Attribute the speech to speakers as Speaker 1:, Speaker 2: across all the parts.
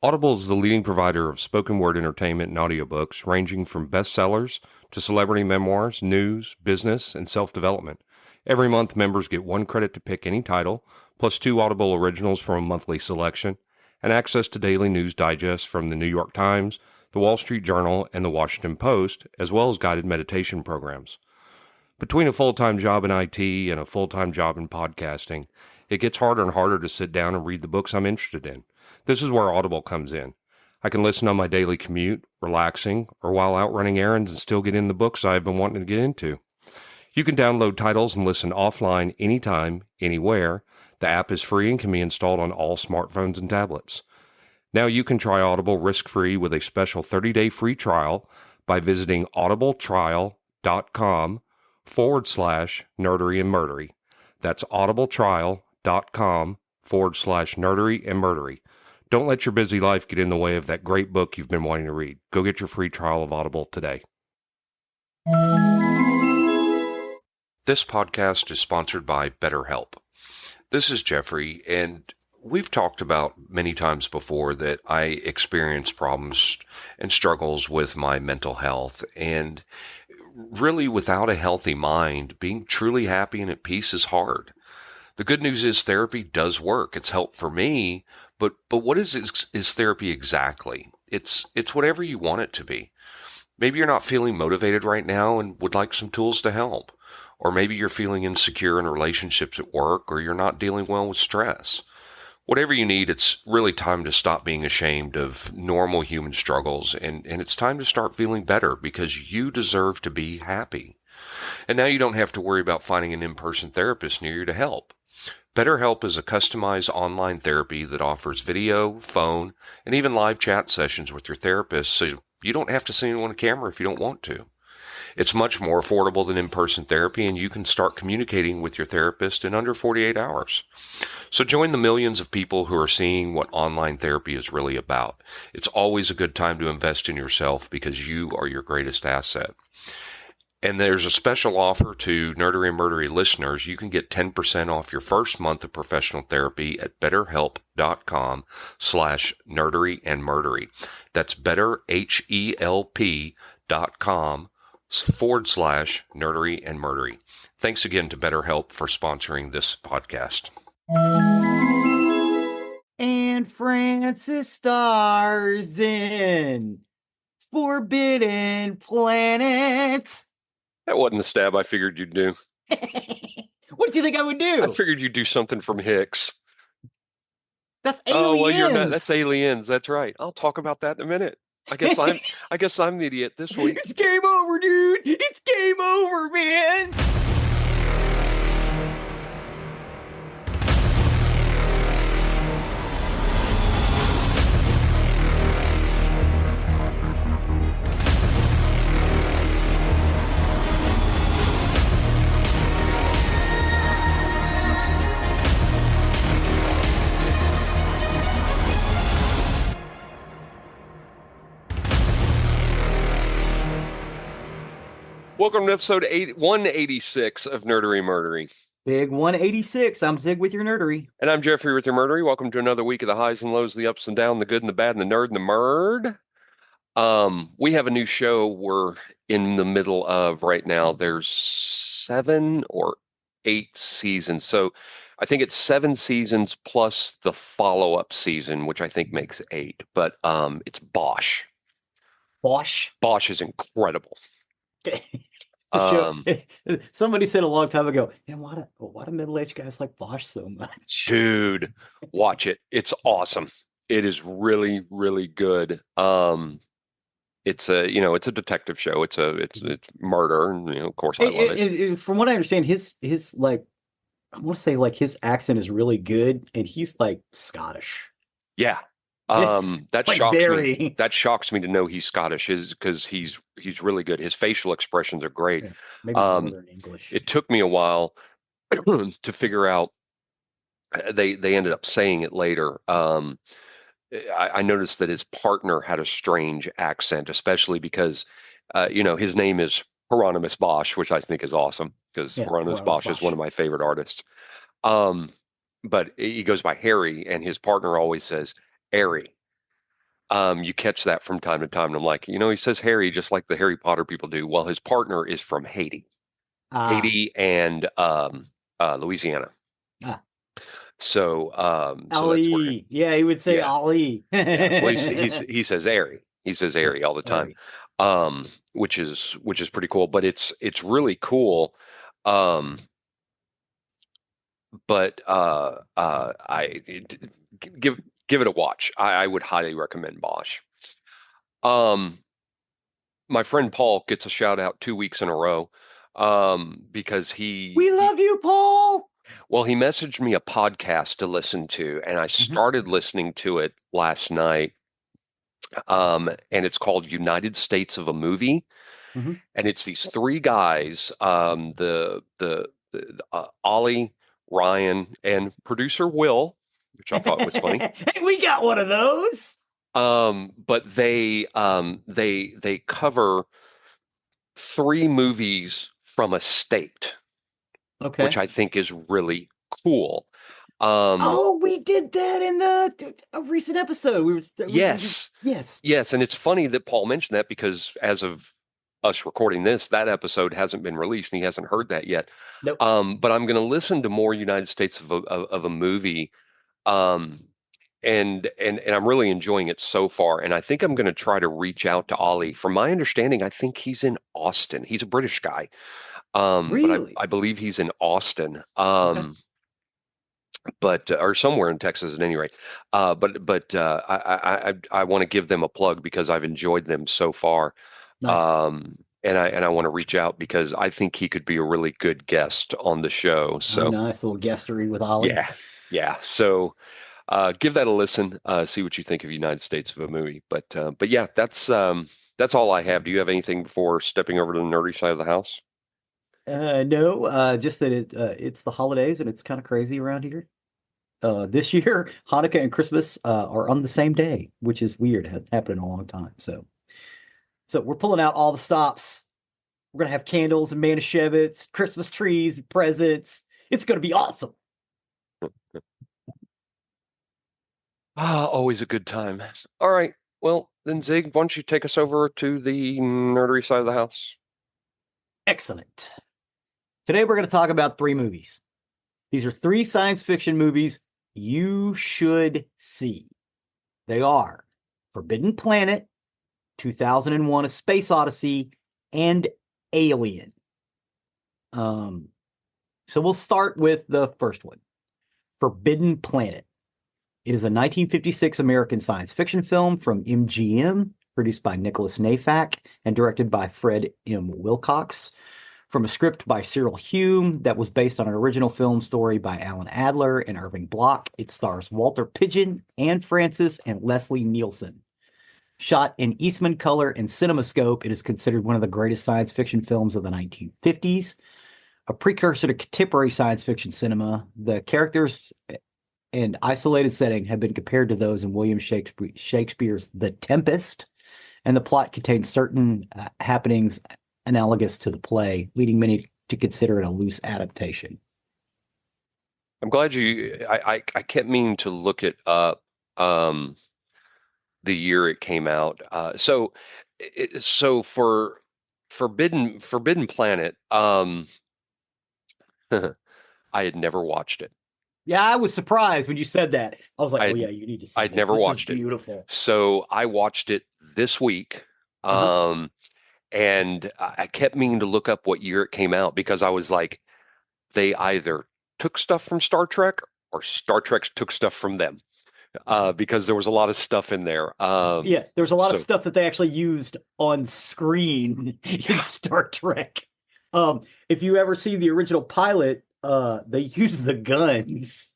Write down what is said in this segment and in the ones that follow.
Speaker 1: Audible is the leading provider of spoken word entertainment and audiobooks, ranging from bestsellers to celebrity memoirs, news, business, and self-development. Every month, members get 1 credit to pick any title, plus 2 Audible originals from a monthly selection, and access to daily news digests from the New York Times, the Wall Street Journal, and the Washington Post, as well as guided meditation programs. Between a full-time job in IT and a full-time job in podcasting, it gets harder and harder to sit down and read the books I'm interested in. This is where Audible comes in. I can listen on my daily commute, relaxing, or while out running errands and still get in the books I've been wanting to get into. You can download titles and listen offline anytime, anywhere. The app is free and can be installed on all smartphones and tablets. Now you can try Audible risk-free with a special 30-day free trial by visiting audibletrial.com/nerdery and murdery. That's audibletrial.com/nerdery and murdery. Don't let your busy life get in the way of that great book you've been wanting to read. Go get your free trial of Audible today. This podcast is sponsored by BetterHelp. This is Jeffrey, and we've talked about many times before that I experience problems and struggles with my mental health, and really without a healthy mind, being truly happy and at peace is hard. The good news is therapy does work. It's helped for me, but what is therapy exactly? It's whatever you want it to be. Maybe you're not feeling motivated right now and would like some tools to help. Or maybe you're feeling insecure in relationships at work, or you're not dealing well with stress. Whatever you need, it's really time to stop being ashamed of normal human struggles, and it's time to start feeling better because you deserve to be happy. And now you don't have to worry about finding an in-person therapist near you to help. BetterHelp is a customized online therapy that offers video, phone, and even live chat sessions with your therapist, so you don't have to see anyone on camera if you don't want to. It's much more affordable than in-person therapy, and you can start communicating with your therapist in under 48 hours. So join the millions of people who are seeing what online therapy is really about. It's always a good time to invest in yourself because you are your greatest asset. And there's a special offer to Nerdery and Murdery listeners. You can get 10% off your first month of professional therapy at betterhelp.com/nerdery and murdery. That's betterhelp.com/nerdery and murdery. Thanks again to BetterHelp for sponsoring this podcast.
Speaker 2: And Francis stars in Forbidden Planet.
Speaker 1: That wasn't the stab I figured you'd do.
Speaker 2: What did you think I would do?
Speaker 1: I figured you'd do something from Hicks.
Speaker 2: That's Aliens.
Speaker 1: Oh, well, you're not. That's Aliens. That's right. I'll talk about that in a minute. I guess I'm the idiot this week.
Speaker 2: It's game over, dude. It's game over, man.
Speaker 1: Welcome to episode 186 of Nerdery Murdery.
Speaker 2: Big 186. I'm Zig with your nerdery.
Speaker 1: And I'm Jeffrey with your murdery. Welcome to another week of the highs and lows, the ups and downs, the good and the bad, and the nerd and the murd. We have a new show we're in the middle of right now. There's 7 or 8 seasons. So I think it's 7 seasons plus the follow-up season, which I think makes 8. But it's Bosch.
Speaker 2: Bosch?
Speaker 1: Bosch is incredible.
Speaker 2: Somebody said a long time ago, and why do middle-aged guys like Bosch so much?
Speaker 1: Dude, watch it. It's awesome. It is really, really good. It's a detective show. It's murder, and of course I love it.
Speaker 2: From what I understand, his like, I want to say like his accent is really good, and he's like Scottish.
Speaker 1: Yeah. That like shocks me. That shocks me to know he's Scottish, because he's really good. His facial expressions are great.
Speaker 2: Yeah, maybe Northern English.
Speaker 1: It took me a while to figure out. They ended up saying it later. I noticed that his partner had a strange accent, especially because his name is Hieronymus Bosch, which I think is awesome because Hieronymus Bosch is one of my favorite artists. But he goes by Harry, and his partner always says Airy. You catch that from time to time, and I'm like, he says Harry just like the Harry Potter people do. Well, his partner is from Haiti,
Speaker 2: Ah,
Speaker 1: Haiti and Louisiana.
Speaker 2: ah,
Speaker 1: So that's where,
Speaker 2: Ali. Yeah, he would say
Speaker 1: yeah,
Speaker 2: Ali.
Speaker 1: yeah. Well, he says Airy. He says
Speaker 2: Yeah,
Speaker 1: Airy all the time,
Speaker 2: Harry.
Speaker 1: which is pretty cool. But it's really cool. Um, but give give it a watch. I would highly recommend Bosch. Um, my friend Paul gets a shout out 2 weeks in a row, because
Speaker 2: We love you, Paul.
Speaker 1: he messaged me a podcast to listen to, and I
Speaker 2: Hmm.
Speaker 1: started listening to it last night. And it's called United States of a Movie,
Speaker 2: Hmm.
Speaker 1: and it's these three guys, the Ollie, Ryan, and producer Will, which I thought was funny.
Speaker 2: We got one of those.
Speaker 1: But they cover three movies from a state, which
Speaker 2: Okay.
Speaker 1: I think is really cool. Um,
Speaker 2: Oh, we did that in a recent episode.
Speaker 1: yes,
Speaker 2: Yes.
Speaker 1: yes, and it's funny that Paul mentioned that because as of us recording this, that episode hasn't been released and he hasn't heard that yet.
Speaker 2: Nope.
Speaker 1: But I'm going to listen to more United States of a movie. Um, and I'm really enjoying it so far. And I think I'm going to try to reach out to Ollie. From my understanding, I think he's in Austin. He's a British guy, but I,
Speaker 2: Really?
Speaker 1: I believe he's in Austin,
Speaker 2: Okay.
Speaker 1: but or somewhere in Texas at any rate. But I want to give them a plug because I've enjoyed them so far.
Speaker 2: Nice.
Speaker 1: And I want to reach out because I think he could be a really good guest on the show.
Speaker 2: Oh,
Speaker 1: So
Speaker 2: nice little guestery with Ollie.
Speaker 1: yeah, yeah. So give that a listen. See what you think of United States of a movie. But yeah, that's all I have. Do you have anything before stepping over to the nerdy side of the house?
Speaker 2: No, just that it's the holidays and it's kind of crazy around here. This year, Hanukkah and Christmas are on the same day, which is weird. It hasn't happened in a long time. So we're pulling out all the stops. We're gonna have candles and Manischewitz, Christmas trees, presents. It's gonna be awesome.
Speaker 1: Ah, always a good time. All right. Well, then Zig, why don't you take us over to the nerdery side of the house?
Speaker 2: Excellent. Today we're gonna talk about three movies. These are three science fiction movies you should see. They are Forbidden Planet, 2001: A Space Odyssey, and Alien. Um, so we'll start with the first one, Forbidden Planet. It is a 1956 American science fiction film from MGM, produced by Nicholas Nafak and directed by Fred M. Wilcox, from a script by Cyril Hume that was based on an original film story by Alan Adler and Irving Block. It stars Walter Pidgeon, Anne Francis, and Leslie Nielsen. Shot in Eastman color and CinemaScope, it is considered one of the greatest science fiction films of the 1950s. A precursor to contemporary science fiction cinema, the characters and isolated setting have been compared to those in William Shakespeare's The Tempest, and the plot contains certain happenings analogous to the play, leading many to consider it a loose adaptation.
Speaker 1: I'm glad I kept meaning to look it up, the year it came out. So for Forbidden Planet, I had never watched it.
Speaker 2: Yeah, I was surprised when you said that. I was like,
Speaker 1: I
Speaker 2: oh,
Speaker 1: had
Speaker 2: yeah, you need to see
Speaker 1: I'd
Speaker 2: this.
Speaker 1: never
Speaker 2: This is
Speaker 1: watched it.
Speaker 2: beautiful.
Speaker 1: So I watched it this week.
Speaker 2: Uh-huh.
Speaker 1: Um, and I kept meaning to look up what year it came out because I was like, they either took stuff from Star Trek or Star Trek took stuff from them, because there was a lot of stuff in there.
Speaker 2: Yeah, there's a lot of
Speaker 1: So
Speaker 2: stuff that they actually used on screen in
Speaker 1: yeah,
Speaker 2: Star Trek. If you ever see the original pilot, they use the guns.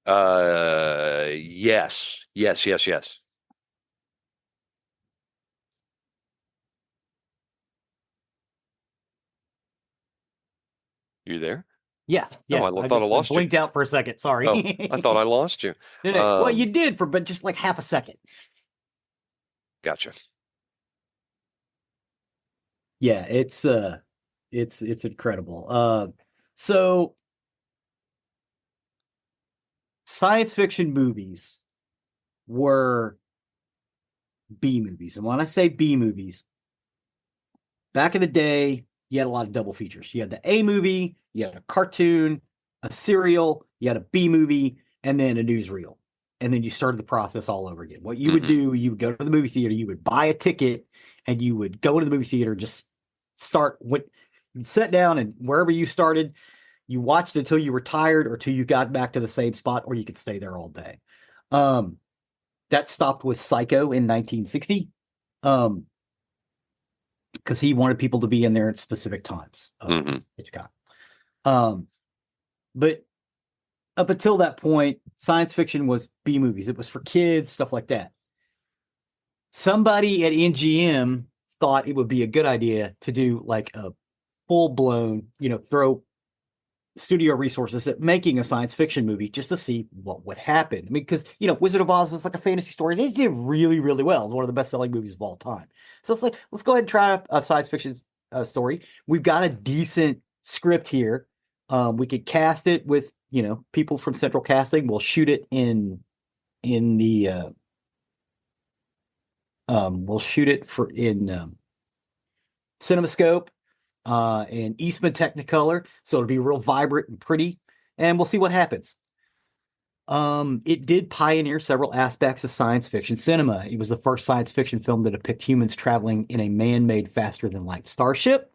Speaker 1: yes, yes, yes, yes. You there?
Speaker 2: Yeah,
Speaker 1: Oh,
Speaker 2: yeah.
Speaker 1: I thought I
Speaker 2: I
Speaker 1: lost you.
Speaker 2: blinked out for a second.
Speaker 1: Oh, I thought
Speaker 2: Sorry.
Speaker 1: I lost you.
Speaker 2: No, no. Well, you
Speaker 1: Um,
Speaker 2: did for but just like half a second.
Speaker 1: gotcha.
Speaker 2: Yeah, it's incredible. So science fiction movies were B movies. And when I say B movies, back in the day, you had a lot of double features. You had the A movie, you had a cartoon, a serial, you had a B movie, and then a newsreel. And then you started the process all over again. What you would do, you would go to the movie theater, you would buy a ticket, and you would go into the movie theater, just start with, you'd sit down, and wherever you started, you watched until you were tired or till you got back to the same spot, or you could stay there all day. That stopped with Psycho in 1960. Because he wanted people to be in there at specific times. Hitchcock. But up until that point, science fiction was B movies. It was for kids, stuff like that. Somebody at NGM thought it would be a good idea to do like a full-blown, throw studio resources at making a science fiction movie just to see what would happen. I mean, because, Wizard of Oz was like a fantasy story. And it did really, really well. It's one of the best-selling movies of all time. So it's like, let's go ahead and try a science fiction story. We've got a decent script here. We could cast it with, people from Central Casting. We'll shoot it in the we'll shoot it in CinemaScope and Eastman Technicolor, so it'll be real vibrant and pretty, and we'll see what happens. It did pioneer several aspects of science fiction cinema. It was the first science fiction film to depict humans traveling in a man-made faster-than-light starship.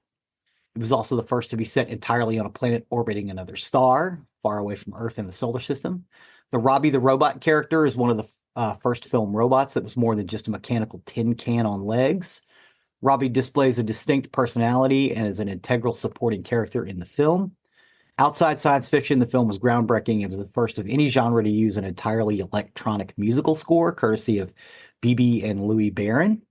Speaker 2: It was also the first to be set entirely on a planet orbiting another star, far away from Earth and the solar system. The Robbie the Robot character is one of the first film robots that was more than just a mechanical tin can on legs. Robbie displays a distinct personality and is an integral supporting character in the film. Outside science fiction, the film was groundbreaking. It was the first of any genre to use an entirely electronic musical score, courtesy of B.B. and Louis Barron.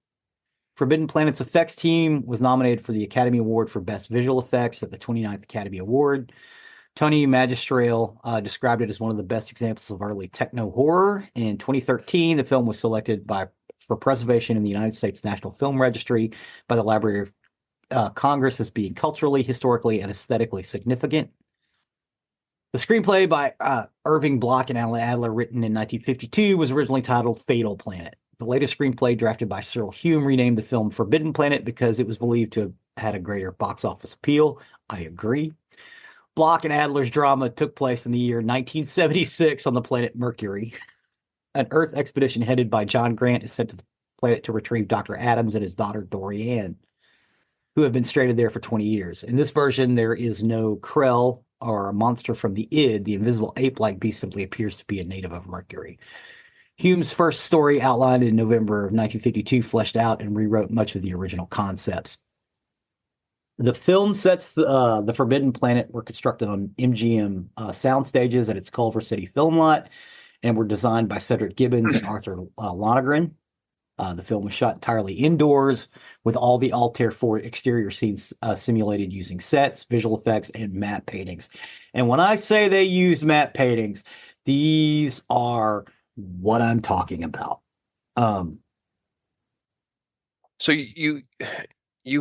Speaker 2: Forbidden Planet's effects team was nominated for the Academy Award for Best Visual Effects at the 29th Academy Award. Tony Magistrale described it as one of the best examples of early techno horror. In 2013, the film was selected for preservation in the United States National Film Registry by the Library of Congress as being culturally, historically, and aesthetically significant. The screenplay by Irving Bloch and Alan Adler, written in 1952, was originally titled Fatal Planet. The latest screenplay, drafted by Cyril Hume, renamed the film Forbidden Planet because it was believed to have had a greater box office appeal. I agree. Bloch and Adler's drama took place in the year 1976 on the planet Mercury. An Earth expedition headed by John Grant is sent to the planet to retrieve Dr. Adams and his daughter Dorianne, who have been stranded there for 20 years. In this version, there is no Krell or a monster from the id. The invisible ape-like beast simply appears to be a native of Mercury. Hume's first story, outlined in November of 1952, fleshed out and rewrote much of the original concepts. The film sets the Forbidden Planet were constructed on MGM sound stages at its Culver City film lot and were designed by Cedric Gibbons and Arthur Lonergan. The film was shot entirely indoors, with all the Altair 4 exterior scenes simulated using sets, visual effects, and matte paintings. And when I say they used matte paintings, these are what I'm talking about.
Speaker 1: So you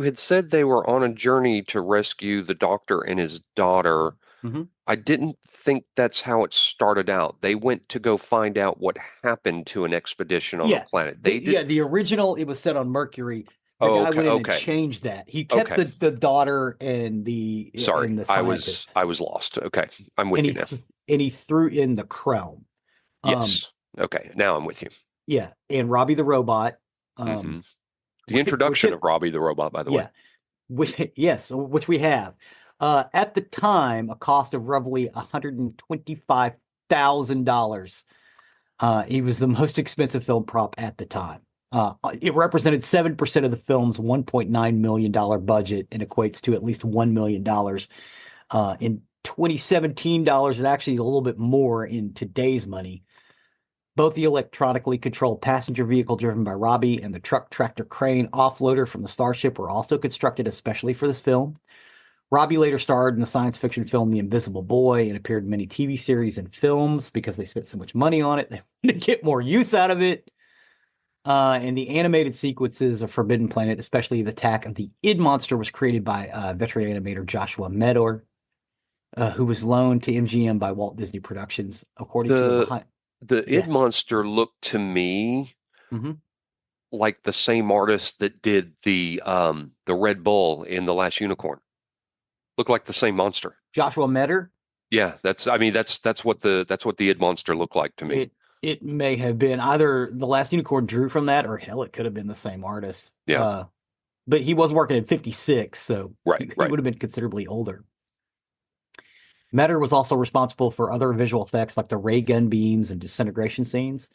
Speaker 1: had said they were on a journey to rescue the doctor and his daughter.
Speaker 2: Mm-hmm.
Speaker 1: I didn't think that's how it started out. They went to go find out what happened to an expedition on a planet.
Speaker 2: The original, it was set on Mercury. The guy went in and changed that. He kept the daughter and the scientist.
Speaker 1: I was lost. Okay, I'm with you now.
Speaker 2: And he threw in the Krell.
Speaker 1: Yes. Okay, now I'm with you.
Speaker 2: Yeah, and Robbie the Robot.
Speaker 1: The introduction of Robbie the Robot, by the way.
Speaker 2: Which we have. At the time, a cost of roughly $125,000. He was the most expensive film prop at the time. It represented 7% of the film's $1.9 million budget and equates to at least $1 million. In 2017 dollars, it's actually a little bit more in today's money. Both the electronically controlled passenger vehicle driven by Robbie and the truck tractor crane offloader from the Starship were also constructed especially for this film. Robbie later starred in the science fiction film The Invisible Boy and appeared in many TV series and films because they spent so much money on it. They wanted to get more use out of it. And the animated sequences of Forbidden Planet, especially the attack of the id monster, was created by veteran animator Joshua Medor, who was loaned to MGM by Walt Disney Productions. According to
Speaker 1: The Id
Speaker 2: Yeah.
Speaker 1: Monster looked to me
Speaker 2: Hmm.
Speaker 1: like the same artist that did the Red Bull in The Last Unicorn. Looked like the same monster.
Speaker 2: Joshua Metter.
Speaker 1: Yeah, that's what the Id Monster looked like to me.
Speaker 2: It may have been either The Last Unicorn drew from that, or hell, it could have been the same artist.
Speaker 1: Yeah,
Speaker 2: But he was working at 56, so
Speaker 1: right,
Speaker 2: he
Speaker 1: right.
Speaker 2: would have been considerably older. Metter was also responsible for other visual effects like the ray gun beams and disintegration scenes.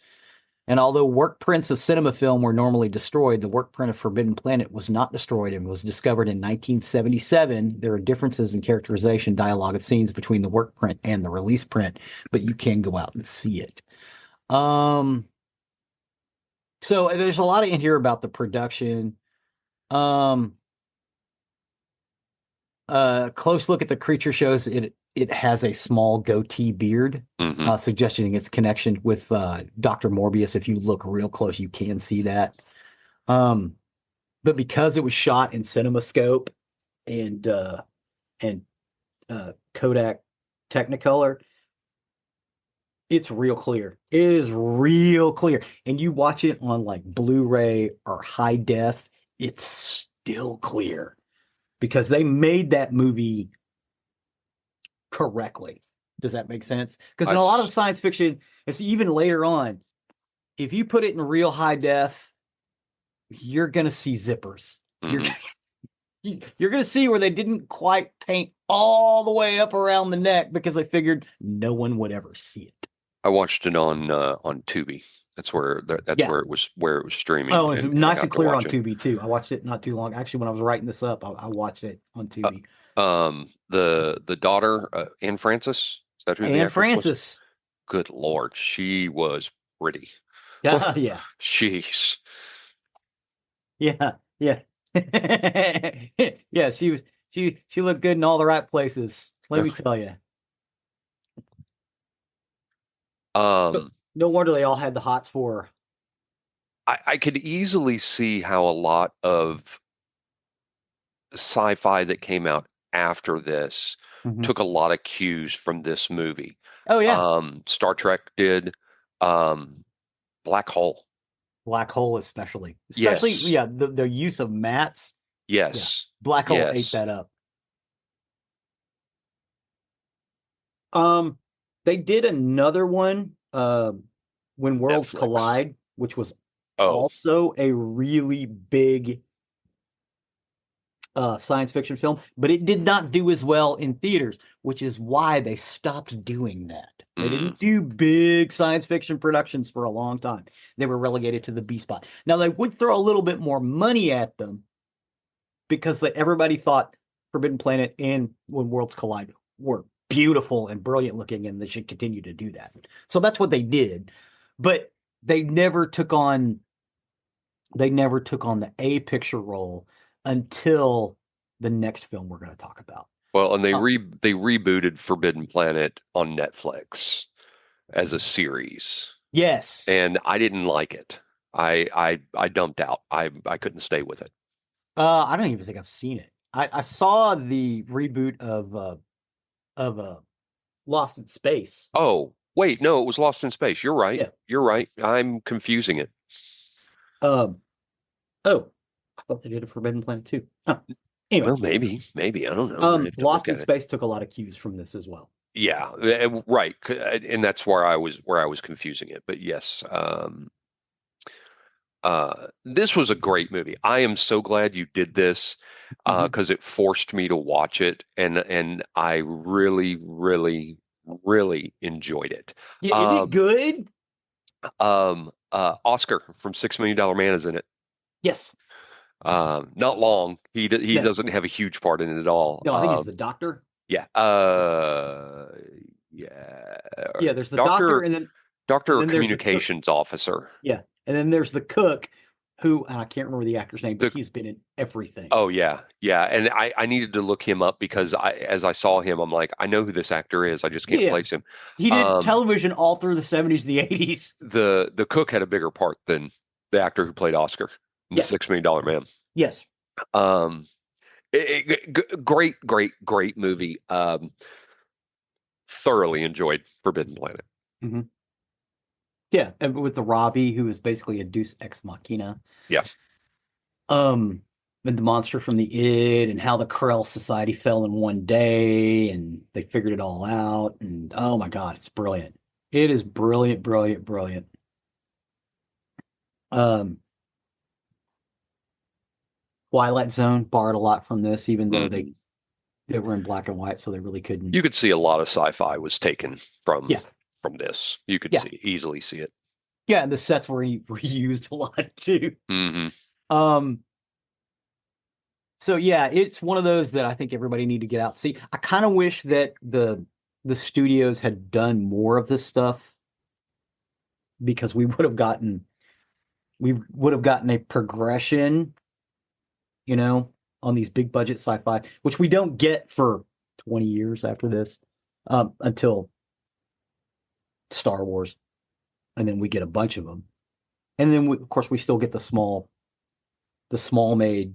Speaker 2: And although work prints of cinema film were normally destroyed, the work print of Forbidden Planet was not destroyed and was discovered in 1977. There are differences in characterization, dialogue, and scenes between the work print and the release print, but you can go out and see it. Um, so there's a lot in here about the production. Um, close look at the creature shows it has a small goatee beard,
Speaker 1: Hmm.
Speaker 2: suggesting its connection with Dr. Morbius. If you look real close, you can see that. Um, but because it was shot in CinemaScope and and Kodak Technicolor, it's real clear. It is real clear. And you watch it on like Blu-ray or high def, it's still clear because they made that movie correctly. Does that make sense? Because
Speaker 1: I
Speaker 2: in a lot of
Speaker 1: s-
Speaker 2: science fiction, it's even later on, if you put it in real high def, you're gonna see zippers. You're
Speaker 1: mhm.
Speaker 2: you're gonna see where they didn't quite paint all the way up around the neck because they figured no one would ever see it.
Speaker 1: I watched it on Tubi. That's
Speaker 2: Yeah.
Speaker 1: where it was streaming,
Speaker 2: Oh, it's
Speaker 1: and I
Speaker 2: nice and
Speaker 1: got to
Speaker 2: clear on
Speaker 1: watch it.
Speaker 2: Tubi too. I watched it not too long. Actually, when I was writing this up, I watched it on Tubi.
Speaker 1: The daughter, Anne Francis, is that who the
Speaker 2: And
Speaker 1: actress was?
Speaker 2: Francis.
Speaker 1: Good Lord, she was pretty.
Speaker 2: Yeah, yeah,
Speaker 1: She's
Speaker 2: yeah, yeah. Yeah, she looked good in all the right places. Let me tell you.
Speaker 1: um
Speaker 2: No wonder they all had the hots for
Speaker 1: I could easily see how a lot of sci-fi that came out after this
Speaker 2: her. Mhm.
Speaker 1: took a lot of cues from this movie.
Speaker 2: Oh yeah,
Speaker 1: Star Trek did, um, Black Hole.
Speaker 2: Black Hole especially
Speaker 1: Yes,
Speaker 2: yeah, the use of mats. Yeah,
Speaker 1: yes,
Speaker 2: Black Hole ate
Speaker 1: yes.
Speaker 2: that up. Um, they did another one, When Worlds
Speaker 1: Netflix.
Speaker 2: Collide, which was
Speaker 1: Oh,
Speaker 2: also a really big science fiction film, but it did not do as well in theaters, which is why they stopped doing that. They
Speaker 1: mm,
Speaker 2: didn't do big science fiction productions for a long time. They were relegated to the B spot. Now they would throw a little bit more money at them because everybody thought Forbidden Planet and When Worlds Collide were beautiful and brilliant looking, and they should continue to do that. So that's what they did, but they never took on the A picture role until the next film we're going to talk about.
Speaker 1: well, and
Speaker 2: Uh,
Speaker 1: they rebooted Forbidden Planet on Netflix as a series,
Speaker 2: yes,
Speaker 1: and I didn't like it. I dumped out. I couldn't stay with it.
Speaker 2: I don't even think I've seen it. I saw the reboot of Lost in Space.
Speaker 1: Oh, wait, no, it was Lost in Space. You're right.
Speaker 2: Yeah.
Speaker 1: You're right. I'm confusing it.
Speaker 2: Um. Oh, I thought they did a Forbidden Planet too. Oh. Anyway,
Speaker 1: Well, maybe. I don't know. I have to look
Speaker 2: Lost in
Speaker 1: at it.
Speaker 2: Space took a lot of cues from this as well.
Speaker 1: Yeah, right. And that's where I was confusing it. But yes, this was a great movie. I am so glad you did this
Speaker 2: Hmm.
Speaker 1: because it forced me to watch it, and I really, really, really enjoyed it.
Speaker 2: Yeah, isn't it
Speaker 1: Um,
Speaker 2: good?
Speaker 1: Oscar from $6 Million Man is in it.
Speaker 2: Yes.
Speaker 1: Not long. He
Speaker 2: No,
Speaker 1: doesn't have a huge part in it at all.
Speaker 2: no, I think he's the doctor.
Speaker 1: Yeah. Yeah.
Speaker 2: Yeah, there's the doctor,
Speaker 1: Doctor
Speaker 2: and then
Speaker 1: Doctor or
Speaker 2: there's the cook.
Speaker 1: Communications Officer.
Speaker 2: Yeah, and then there's the cook, who I can't remember the actor's name, but
Speaker 1: The
Speaker 2: he's been in everything.
Speaker 1: Oh yeah, yeah. And I needed to look him up because as I saw him, I'm like, I know who this actor is. I just can't
Speaker 2: Yeah,
Speaker 1: place him.
Speaker 2: he did
Speaker 1: Um,
Speaker 2: television all through the 70s, the 80s.
Speaker 1: the cook had a bigger part than the actor who played Oscar in the
Speaker 2: Yeah,
Speaker 1: $6 Million Man.
Speaker 2: yes.
Speaker 1: Um, great movie. Thoroughly enjoyed Forbidden Planet.
Speaker 2: Hmm. Yeah, and with the Robbie, who is basically a Deus Ex Machina.
Speaker 1: Yeah.
Speaker 2: Um, and the monster from the id, and how the Krell society fell in one day, and they figured it all out. And oh my God, it's brilliant. It is brilliant, brilliant, brilliant. Um, Twilight Zone borrowed a lot from this, even though
Speaker 1: Mhm.
Speaker 2: they were in black and white, so they really couldn't.
Speaker 1: You could see a lot of sci-fi was taken from
Speaker 2: Yeah,
Speaker 1: this. You could
Speaker 2: yeah,
Speaker 1: easily see it.
Speaker 2: yeah. And the sets were reused a lot too.
Speaker 1: Hmm.
Speaker 2: Um, so yeah, it's one of those that I think everybody need to get out. See, I kind of wish that the studios had done more of this stuff because we would have gotten a progression, you know, on these big budget sci-fi, which we don't get for 20 years after this, until Star Wars, and then we get a bunch of them, and then of course we still get the small made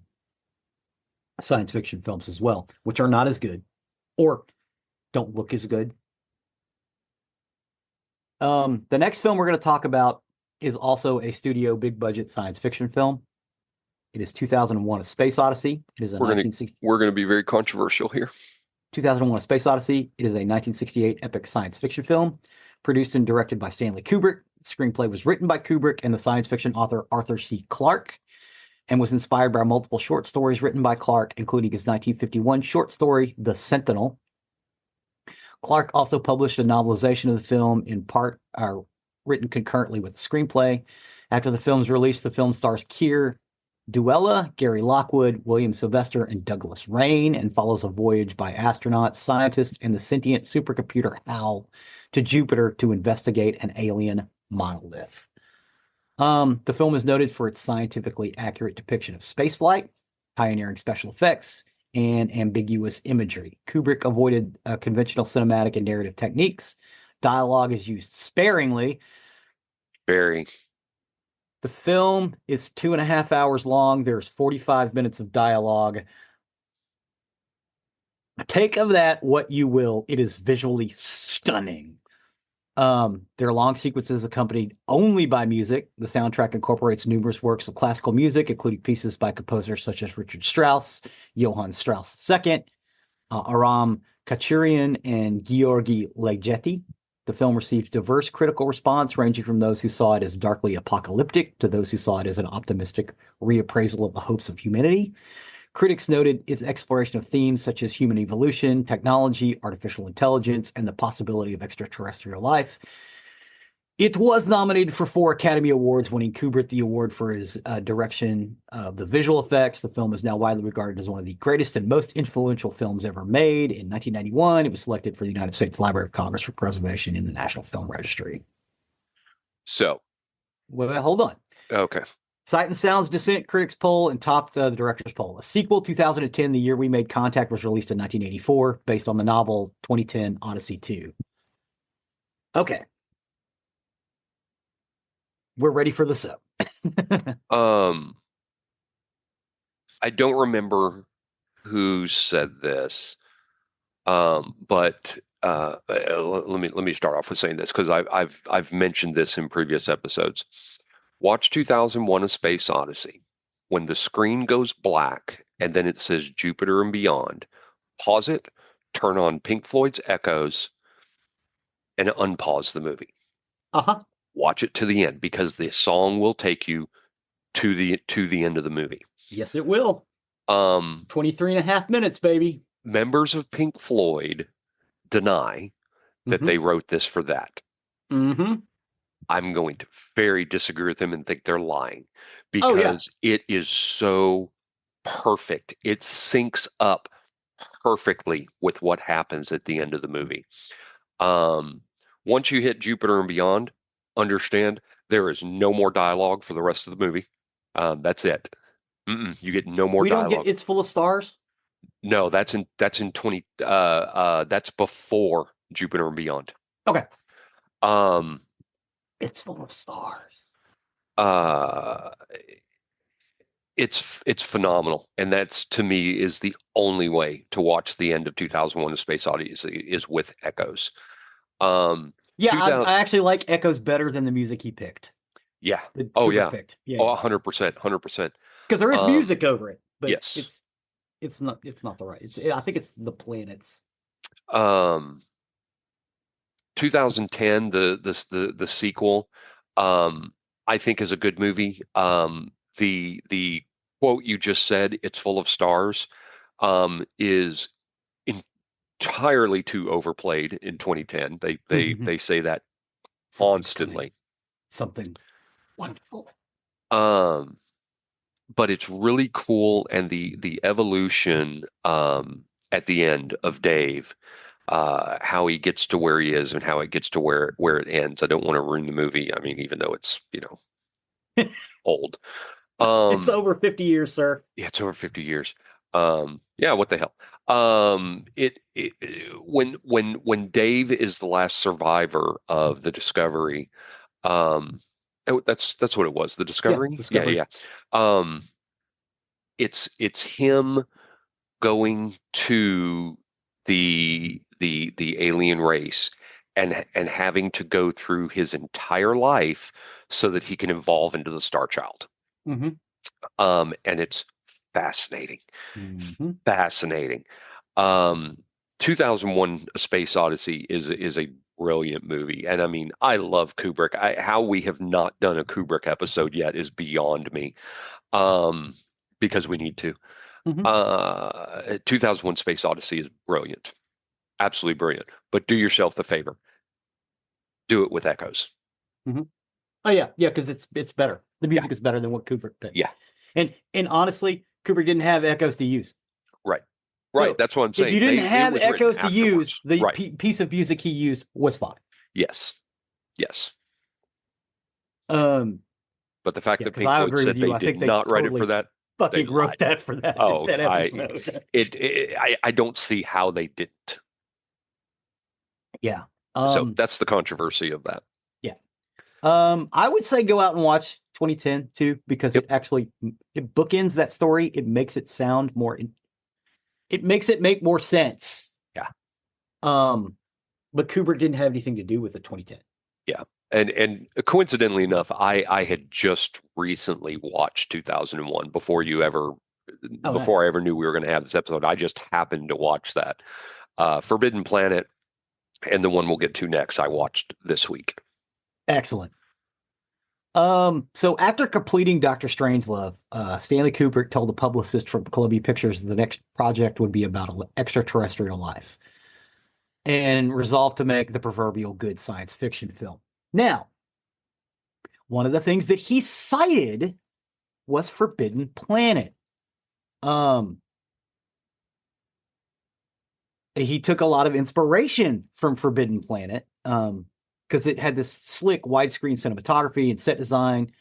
Speaker 2: science fiction films as well, which are not as good or don't look as good. The next film we're going to talk about is also a studio big budget science fiction film. It is 2001: A Space Odyssey. It is a
Speaker 1: We're gonna
Speaker 2: 1960
Speaker 1: we're gonna be very controversial here.
Speaker 2: 2001: A Space Odyssey. It is a 1968 epic science fiction film produced and directed by Stanley Kubrick. The screenplay was written by Kubrick and the science fiction author Arthur C. Clarke, and was inspired by multiple short stories written by Clarke, including his 1951 short story, The Sentinel. Clarke also published a novelization of the film, in part written concurrently with the screenplay. After the film's release, the film stars Keir Duella, Gary Lockwood, William Sylvester, and Douglas Rain, and follows a voyage by astronauts, scientists, and the sentient supercomputer HAL to Jupiter to investigate an alien monolith. The film is noted for its scientifically accurate depiction of spaceflight, pioneering special effects, and ambiguous imagery. Kubrick avoided conventional cinematic and narrative techniques. Dialogue is used sparingly.
Speaker 1: Very.
Speaker 2: The film is 2.5 hours long. There's 45 minutes of dialogue. Take of that what you will. It is visually stunning. There are long sequences accompanied only by music. The soundtrack incorporates numerous works of classical music, including pieces by composers such as Richard Strauss, Johann Strauss II, Aram Khachaturian, and Georgi Ligeti. The film received diverse critical response, ranging from those who saw it as darkly apocalyptic to those who saw it as an optimistic reappraisal of the hopes of humanity. Critics noted its exploration of themes such as human evolution, technology, artificial intelligence, and the possibility of extraterrestrial life. It was nominated for 4 Academy Awards, winning Kubrick the award for his direction of the visual effects. The film is now widely regarded as one of the greatest and most influential films ever made. In 1991, it was selected for the United States Library of Congress for preservation in the National Film Registry.
Speaker 1: So,
Speaker 2: Well, hold on.
Speaker 1: okay.
Speaker 2: Sight and Sound's Descent Critics Poll and topped the director's poll. A sequel, 2010, The Year We Made Contact, was released in 1984, based on the novel 2010 Odyssey 2. Okay. We're ready for the sub.
Speaker 1: I don't remember who said this, but let me start off with saying this because I've mentioned this in previous episodes. Watch 2001: A Space Odyssey. When the screen goes black and then it says Jupiter and Beyond, pause it, turn on Pink Floyd's Echoes, and unpause the movie.
Speaker 2: Uh-huh.
Speaker 1: Watch it to the end because the song will take you to the end of the movie.
Speaker 2: Yes, it will. 23.5 minutes, baby.
Speaker 1: Members of Pink Floyd deny that they wrote this for that.
Speaker 2: Mm-hmm.
Speaker 1: I'm going to very disagree with them and think they're lying because it is so perfect. It syncs up perfectly with what happens at the end of the movie. Once you hit Jupiter and Beyond, understand there is no more dialogue for the rest of the movie. That's it. You get no more dialogue.
Speaker 2: We don't get It's Full of Stars?
Speaker 1: No, that's in 20 that's before Jupiter and Beyond.
Speaker 2: Okay. It's Full of Stars.
Speaker 1: It's phenomenal, and that's, to me, is the only way to watch the end of 2001: A Space Odyssey is with echoes.
Speaker 2: Yeah,
Speaker 1: 2000,
Speaker 2: I actually like Echoes better than the music he picked.
Speaker 1: yeah.
Speaker 2: That
Speaker 1: Oh
Speaker 2: Kubrick
Speaker 1: yeah.
Speaker 2: picked. Yeah,
Speaker 1: Oh,
Speaker 2: yeah.
Speaker 1: 100%, 100%.
Speaker 2: Because there is
Speaker 1: Um,
Speaker 2: music over it, but
Speaker 1: yes.
Speaker 2: it's not the right. I think it's the planets.
Speaker 1: Um, 2010, the sequel, um, I think is a good movie. The quote you just said, "It's full of stars," is entirely too overplayed in 2010. They say that
Speaker 2: Something's coming.
Speaker 1: constantly.
Speaker 2: Something wonderful.
Speaker 1: Um, but it's really cool, and the evolution at the end of Dave, how he gets to where he is and how it gets to where it ends. I don't want to ruin the movie. I mean, even though it's old.
Speaker 2: It's over 50 years, sir.
Speaker 1: Yeah, it's over 50 years. Yeah, what the hell? It when Dave is the last survivor of the Discovery, that's what it was, the
Speaker 2: Yeah,
Speaker 1: Discovery. Yeah,
Speaker 2: Discovery.
Speaker 1: yeah. Um, it's him going to the alien race and having to go through his entire life so that he can evolve into the Star Child.
Speaker 2: Mm-hmm.
Speaker 1: And it's fascinating.
Speaker 2: Mm-hmm.
Speaker 1: Fascinating. Um, 2001: A Space Odyssey is a brilliant movie, and I mean, I love Kubrick. How we have not done a Kubrick episode yet is beyond me. Um, because we need to.
Speaker 2: Mm-hmm.
Speaker 1: 2001: Space Odyssey is brilliant, absolutely brilliant. But do yourself the favor, do it with echoes.
Speaker 2: Mm-hmm. Oh yeah, because it's better. The
Speaker 1: Yeah,
Speaker 2: music is better than what Kubrick picked.
Speaker 1: yeah,
Speaker 2: And honestly, Kubrick didn't have echoes to use.
Speaker 1: right, right.
Speaker 2: So
Speaker 1: That's what I'm
Speaker 2: if you
Speaker 1: saying.
Speaker 2: didn't
Speaker 1: It
Speaker 2: have
Speaker 1: was written
Speaker 2: echoes to use,
Speaker 1: afterwards.
Speaker 2: the
Speaker 1: Right.
Speaker 2: piece of music he used was fine.
Speaker 1: Yes. Yes.
Speaker 2: Um,
Speaker 1: But the fact
Speaker 2: yeah,
Speaker 1: that
Speaker 2: because
Speaker 1: Pink
Speaker 2: I
Speaker 1: Floyd
Speaker 2: agree with
Speaker 1: said
Speaker 2: you.
Speaker 1: they
Speaker 2: I
Speaker 1: did
Speaker 2: think they
Speaker 1: not write it for
Speaker 2: totally
Speaker 1: that, they
Speaker 2: fucking
Speaker 1: lied.
Speaker 2: wrote that for
Speaker 1: Oh,
Speaker 2: that episode.
Speaker 1: I don't see how they didn't.
Speaker 2: Yeah.
Speaker 1: So
Speaker 2: Um,
Speaker 1: that's the controversy of that.
Speaker 2: yeah. I would say go out and watch 2010 too, because
Speaker 1: Yep.
Speaker 2: it bookends that story. It makes it sound more. It makes it make more sense.
Speaker 1: Yeah.
Speaker 2: Um, but Kubrick didn't have anything to do with the 2010.
Speaker 1: Yeah. And coincidentally enough, I had just recently watched 2001
Speaker 2: Oh,
Speaker 1: before
Speaker 2: nice.
Speaker 1: I ever knew we were going to have this episode. I just happened to watch that. Forbidden Planet and the one we'll get to next, I watched this week.
Speaker 2: Excellent. So after completing Doctor Strangelove, Stanley Kubrick told the publicist from Columbia Pictures the next project would be about extraterrestrial life and resolved to make the proverbial good science fiction film. Now, one of the things that he cited was Forbidden Planet. Um, he took a lot of inspiration from Forbidden Planet, because it had this slick widescreen cinematography and set design.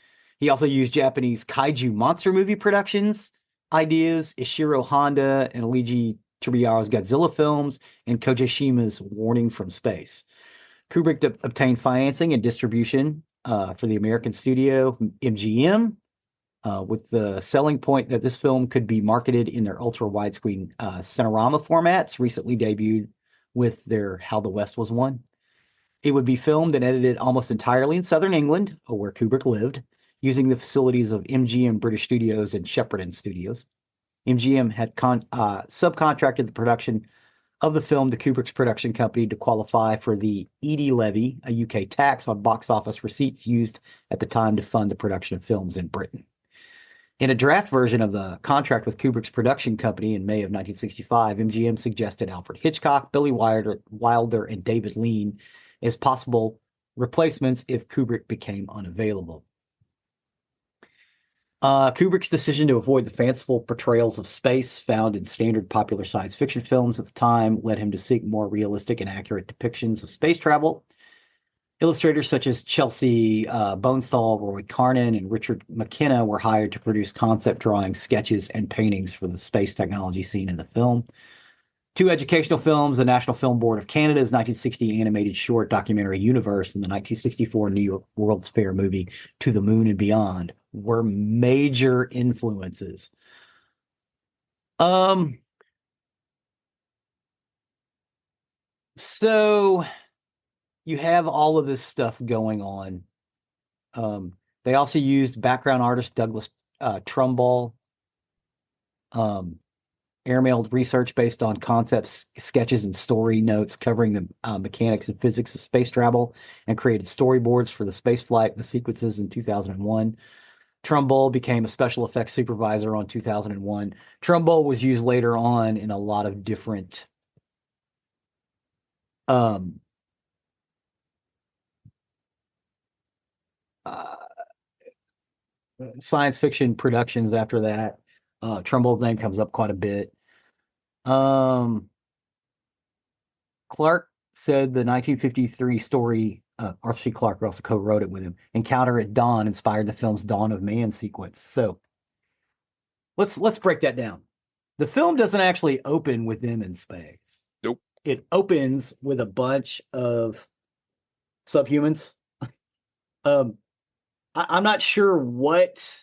Speaker 2: He also used Japanese kaiju monster movie productions ideas, Ishiro Honda and Eiji Tsuruya's Godzilla films, and Koji Shima's Warning from Space. Kubrick obtained financing and distribution for the American studio MGM, with the selling point that this film could be marketed in their ultra widescreen Cinerama formats, recently debuted with their How the West Was Won. It would be filmed and edited almost entirely in southern England, where Kubrick lived, using the facilities of MGM British Studios and Shepperton Studios. MGM had subcontracted the production of the film to Kubrick's production company to qualify for the Eady levy, a UK tax on box office receipts used at the time to fund the production of films in Britain. In a draft version of the contract with Kubrick's production company in May of 1965, MGM suggested Alfred Hitchcock, Billy Wilder, and David Lean as possible replacements if Kubrick became unavailable. Kubrick's decision to avoid the fanciful portrayals of space found in standard popular science fiction films at the time led him to seek more realistic and accurate depictions of space travel. Illustrators such as Chelsea Bonestall, Roy Carnan, and Richard McKenna were hired to produce concept drawings, sketches, and paintings for the space technology seen in the film. Two educational films, the National Film Board of Canada's 1960 animated short documentary Universe and the 1964 New York World's Fair movie To the Moon and Beyond, were major influences. So, you have all of this stuff going on. They also used background artist Douglas Trumbull, airmailed research based on concepts, sketches, and story notes covering the mechanics and physics of space travel, and created storyboards for the space flight, the sequences in 2001. Trumbull became a special effects supervisor on 2001. Trumbull was used later on in a lot of different um, uh, science fiction productions after that. Trumbull's name comes up quite a bit. Clark said the 1953 story, Arthur C. Clarke also co-wrote it with him, Encounter at Dawn inspired the film's Dawn of Man sequence. So let's break that down. The film doesn't actually open with them in space.
Speaker 1: Nope.
Speaker 2: It opens with a bunch of subhumans. I'm not sure what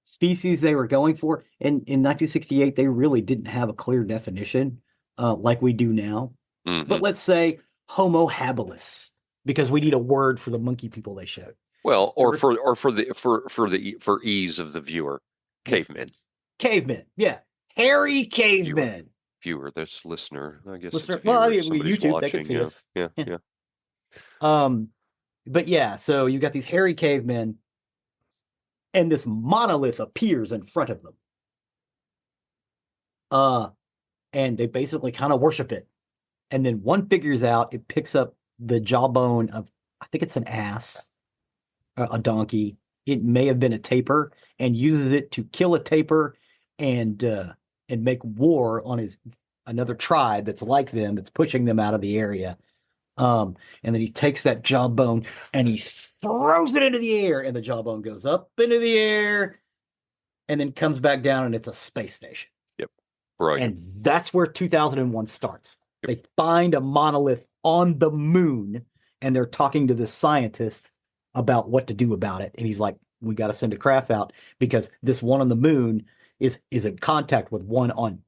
Speaker 2: species they were going for. In 1968, they really didn't have a clear definition like we do now.
Speaker 1: Mm-hmm.
Speaker 2: But let's say Homo habilis, because we need a word for the monkey people they showed.
Speaker 1: Well, for ease of the viewer, cavemen.
Speaker 2: Cavemen, yeah, hairy cavemen.
Speaker 1: Viewer, that's listener. I guess.
Speaker 2: Listener,
Speaker 1: it's viewer,
Speaker 2: well, I mean,
Speaker 1: somebody's
Speaker 2: YouTube,
Speaker 1: watching.
Speaker 2: they can see us.
Speaker 1: Yeah.
Speaker 2: But yeah, so you got these hairy cavemen, and this monolith appears in front of them. And they basically kind of worship it. And then one figures out, it picks up the jawbone of, I think it's an ass, a donkey. It may have been a tapir, and uses it to kill a tapir and make war on another tribe that's like them, that's pushing them out of the area. And then he takes that jawbone and he throws it into the air, and the jawbone goes up into the air and then comes back down, and it's a space station.
Speaker 1: Yep. Brilliant.
Speaker 2: And that's where 2001 starts.
Speaker 1: Yep.
Speaker 2: They find a monolith on the moon, and they're talking to this scientist about what to do about it. And he's like, we got to send a craft out because this one on the moon is in contact with one on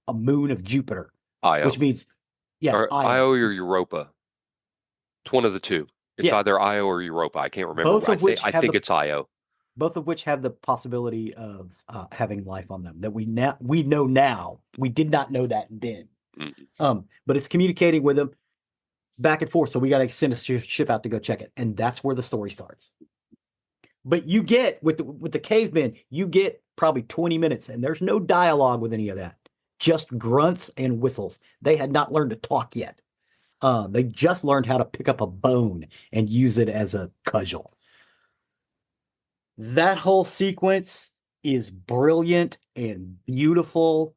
Speaker 2: a moon of Jupiter.
Speaker 1: Io.
Speaker 2: Which means,
Speaker 1: or Io or Europa. It's one of the two. It's either Io or Europa. I can't remember.
Speaker 2: Both of which
Speaker 1: I think it's Io.
Speaker 2: Both of which have the possibility of having life on them that we know now. We did not know that then. Mm-hmm. But it's communicating with them back and forth. So we got to send a ship out to go check it. And that's where the story starts. But you get with the cavemen, you get probably 20 minutes, and there's no dialogue with any of that. Just grunts and whistles. They had not learned to talk yet. They just learned how to pick up a bone and use it as a cudgel. That whole sequence is brilliant and beautiful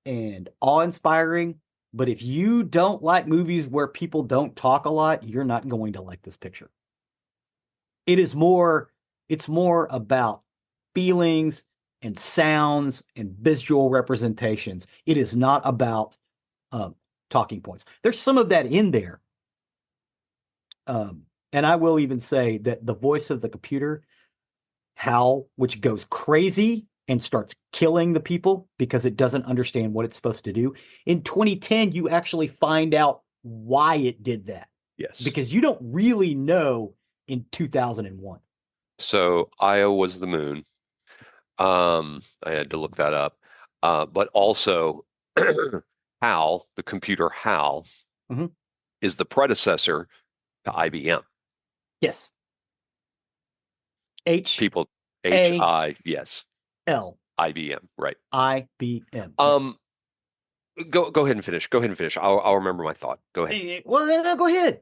Speaker 2: and awe-inspiring. But if you don't like movies where people don't talk a lot, you're not going to like this picture. It's more about feelings and sounds and visual representations. It is not about talking points. There's some of that in there. And I will even say that the voice of the computer, Hal, which goes crazy and starts killing the people because it doesn't understand what it's supposed to do. In 2010, you actually find out why it did that.
Speaker 1: Yes. Because
Speaker 2: you don't really know in 2001.
Speaker 1: So Io was the moon. I had to look that up. But also Hal, the computer Hal, mm-hmm. is the predecessor to IBM.
Speaker 2: Yes.
Speaker 1: Yes.
Speaker 2: L.
Speaker 1: IBM, right.
Speaker 2: IBM.
Speaker 1: Go ahead and finish. I'll remember my thought. Go ahead.
Speaker 2: Well, no, go ahead.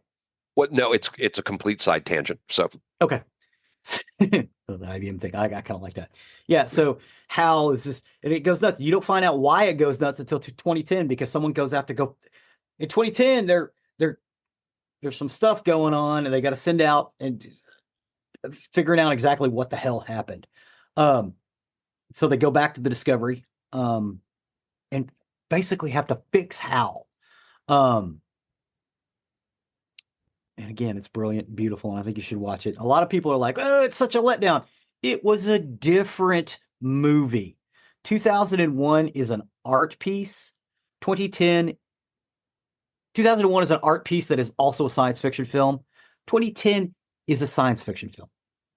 Speaker 1: What? No, it's a complete side tangent. So
Speaker 2: okay. The IBM thing, I kind of like that. Yeah. So Hal is this, and it goes nuts. You don't find out why it goes nuts until 2010 because someone goes out to go. In 2010, there's some stuff going on, and they got to send out and figuring out exactly what the hell happened. So they go back to the Discovery, and basically have to fix Hal. And again, it's brilliant, beautiful, and I think you should watch it. A lot of people are like, "Oh, it's such a letdown." It was a different movie. 2001 is an art piece. 2001 is an art piece that is also a science fiction film. 2010 is a science fiction film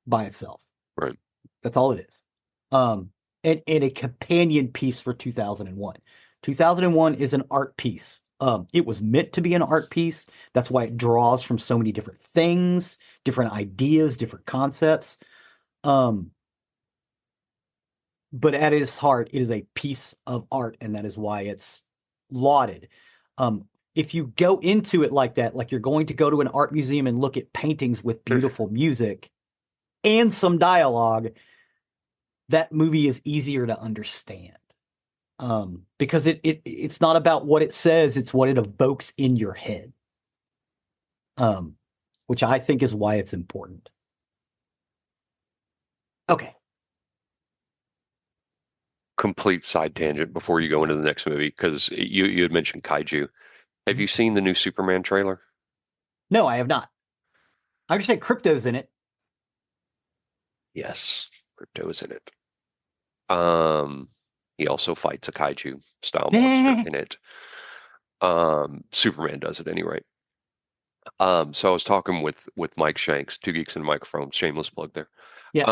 Speaker 2: by itself.
Speaker 1: Right.
Speaker 2: That's all it is. And a companion piece for 2001. 2001 is an art piece. It was meant to be an art piece. That's why it draws from so many different things, different ideas, different concepts. But at its heart, it is a piece of art, and that is why it's lauded. If you go into it like that, like you're going to go to an art museum and look at paintings with beautiful music and some dialogue, that movie is easier to understand. Because it's not about what it says, it's what it evokes in your head. Which I think is why it's important. Okay.
Speaker 1: Complete side tangent before you go into the next movie, because you had mentioned kaiju. Have you seen the new Superman trailer?
Speaker 2: No, I have not. I understand Crypto's in it.
Speaker 1: Yes, Crypto is in it. He also fights a kaiju style monster in it. Superman does at any rate. So I was talking with Mike Shanks, Two Geeks and a Microphone, shameless plug there.
Speaker 2: Yeah.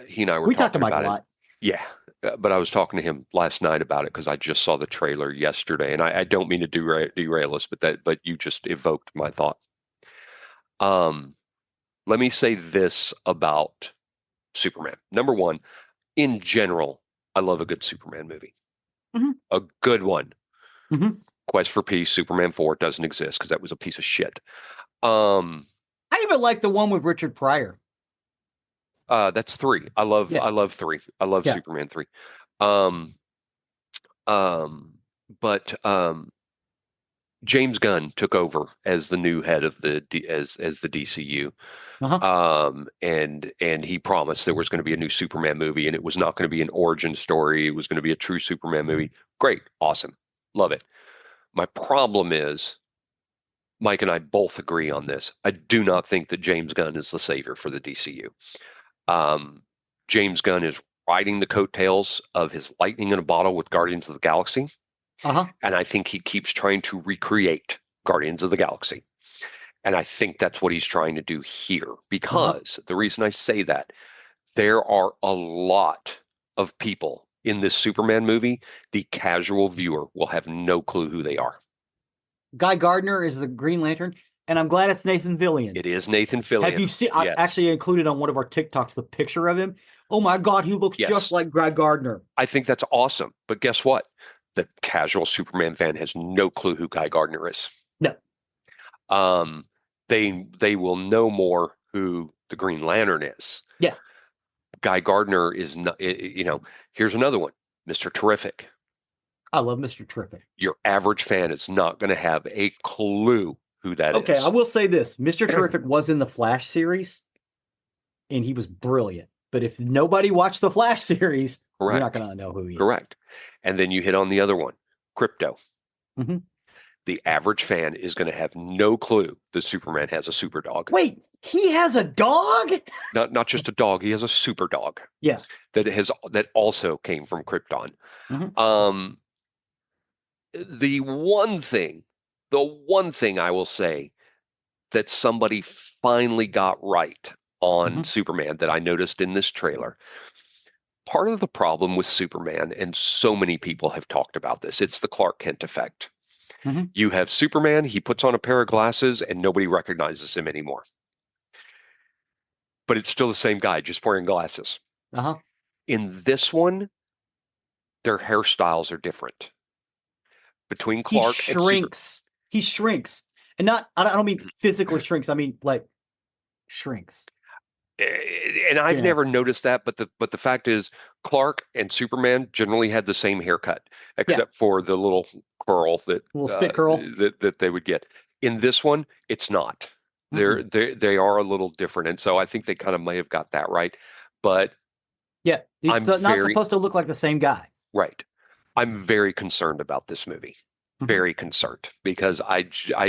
Speaker 1: He and I were
Speaker 2: We talked to
Speaker 1: talking
Speaker 2: Mike
Speaker 1: about
Speaker 2: a
Speaker 1: it.
Speaker 2: lot.
Speaker 1: Yeah, but I was talking to him last night about it because I just saw the trailer yesterday, and I don't mean to derail us, but you just evoked my thought. Let me say this about Superman. Number one, in general, I love a good Superman movie.
Speaker 2: Mm-hmm.
Speaker 1: A good one.
Speaker 2: Mm-hmm.
Speaker 1: Quest for Peace, Superman 4 doesn't exist because that was a piece of shit.
Speaker 2: I even like the one with Richard Pryor.
Speaker 1: That's 3. I love 3. I love Superman 3. But James Gunn took over as the new head of the as the DCU. And he promised there was going to be a new Superman movie, and it was not going to be an origin story. It was going to be a true Superman movie. Great, awesome, love it. My problem is, Mike and I both agree on this. I do not think that James Gunn is the savior for the DCU. James Gunn is riding the coattails of his lightning in a bottle with Guardians of the Galaxy. And I think he keeps trying to recreate Guardians of the Galaxy. And I think that's what he's trying to do here. Because the reason I say that, there are a lot of people in this Superman movie, the casual viewer will have no clue who they are.
Speaker 2: Guy Gardner is the Green Lantern, and I'm glad it's Nathan Fillion.
Speaker 1: It is Nathan Fillion.
Speaker 2: Have you seen?
Speaker 1: Yes.
Speaker 2: I actually included on one of our TikToks the picture of him. Oh my God, he looks just like Guy Gardner.
Speaker 1: I think that's awesome. But guess what? The casual Superman fan has no clue who Guy Gardner is.
Speaker 2: No.
Speaker 1: They will know more who the Green Lantern is.
Speaker 2: Yeah.
Speaker 1: Guy Gardner is not, here's another one, Mr. Terrific.
Speaker 2: I love Mr. Terrific.
Speaker 1: Your average fan is not going to have a clue who that is.
Speaker 2: Okay, I will say this. Mr. Terrific was in the Flash series, and he was brilliant. But if nobody watched the Flash series, you're not going to know who he is.
Speaker 1: Correct. And then you hit on the other one, Crypto.
Speaker 2: Mm-hmm.
Speaker 1: The average fan is going to have no clue that Superman has a super dog.
Speaker 2: Wait, he has a dog?
Speaker 1: Not just a dog. He has a super dog.
Speaker 2: Yeah.
Speaker 1: That also came from Krypton.
Speaker 2: Mm-hmm.
Speaker 1: The one thing I will say that somebody finally got right on Superman that I noticed in this trailer. Part of the problem with Superman, and so many people have talked about this, it's the Clark Kent effect. You have Superman, he puts on a pair of glasses and nobody recognizes him anymore. But it's still the same guy, just wearing glasses. In this one, their hairstyles are different. Between Clark and
Speaker 2: he shrinks. And I don't mean physically shrinks, I mean like shrinks.
Speaker 1: And I've never noticed that, but the fact is, Clark and Superman generally had the same haircut, except for the little curl
Speaker 2: little spit curl
Speaker 1: that they would get. In this one, it's not. They are a little different, and so I think they kind of may have got that right. But
Speaker 2: yeah, he's not supposed to look like the same guy.
Speaker 1: Right. I'm very concerned about this movie. Very concerned, because I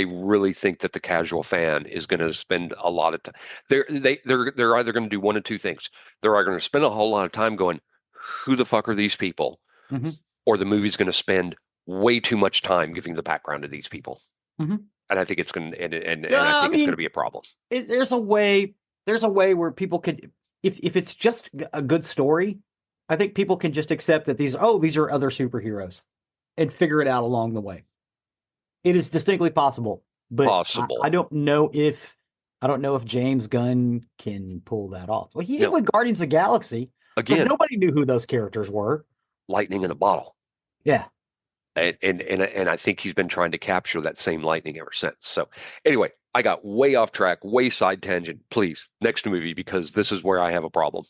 Speaker 1: really think that the casual fan is going to spend a lot of time. They're either going to do one of two things. They're either going to spend a whole lot of time going, who the fuck are these people? Or the movie's going to spend way too much time giving the background to these people. And I think it's going to, and I
Speaker 2: Yeah, I
Speaker 1: think it's going to
Speaker 2: mean,
Speaker 1: be a problem.
Speaker 2: there's a way. There's a way where people could, if it's just a good story, I think people can just accept that these are other superheroes, and figure it out along the way. It is distinctly possible, but
Speaker 1: Possible.
Speaker 2: I don't know if James Gunn can pull that off. Well, he did
Speaker 1: No,
Speaker 2: with Guardians of the Galaxy, but
Speaker 1: again,
Speaker 2: nobody knew who those characters were.
Speaker 1: lightning in a bottle.
Speaker 2: Yeah.
Speaker 1: And I think he's been trying to capture that same lightning ever since. So anyway, I got way off track, way side tangent. Please, next movie, because this is where I have a problem.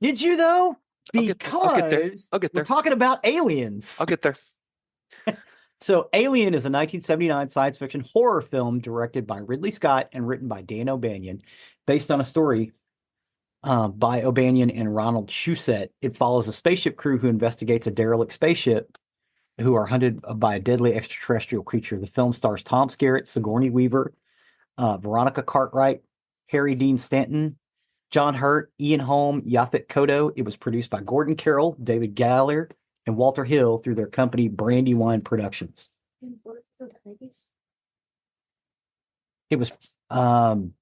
Speaker 2: Did you though?
Speaker 1: I'll get there. I'll get there.
Speaker 2: Because
Speaker 1: I'll get
Speaker 2: we're
Speaker 1: there.
Speaker 2: talking about aliens.
Speaker 1: I'll get there.
Speaker 2: So, Alien is a 1979 science fiction horror film directed by Ridley Scott and written by Dan O'Banion, based on a story by O'Banion and Ronald Shusett. It follows a spaceship crew who investigates a derelict spaceship who are hunted by a deadly extraterrestrial creature. The film stars Tom Skerritt, Sigourney Weaver, Veronica Cartwright, Harry Dean Stanton, John Hurt, Ian Holm, Yaphet Kotto. It was produced by Gordon Carroll, David Galler, and Walter Hill through their company Brandywine Productions. It was um,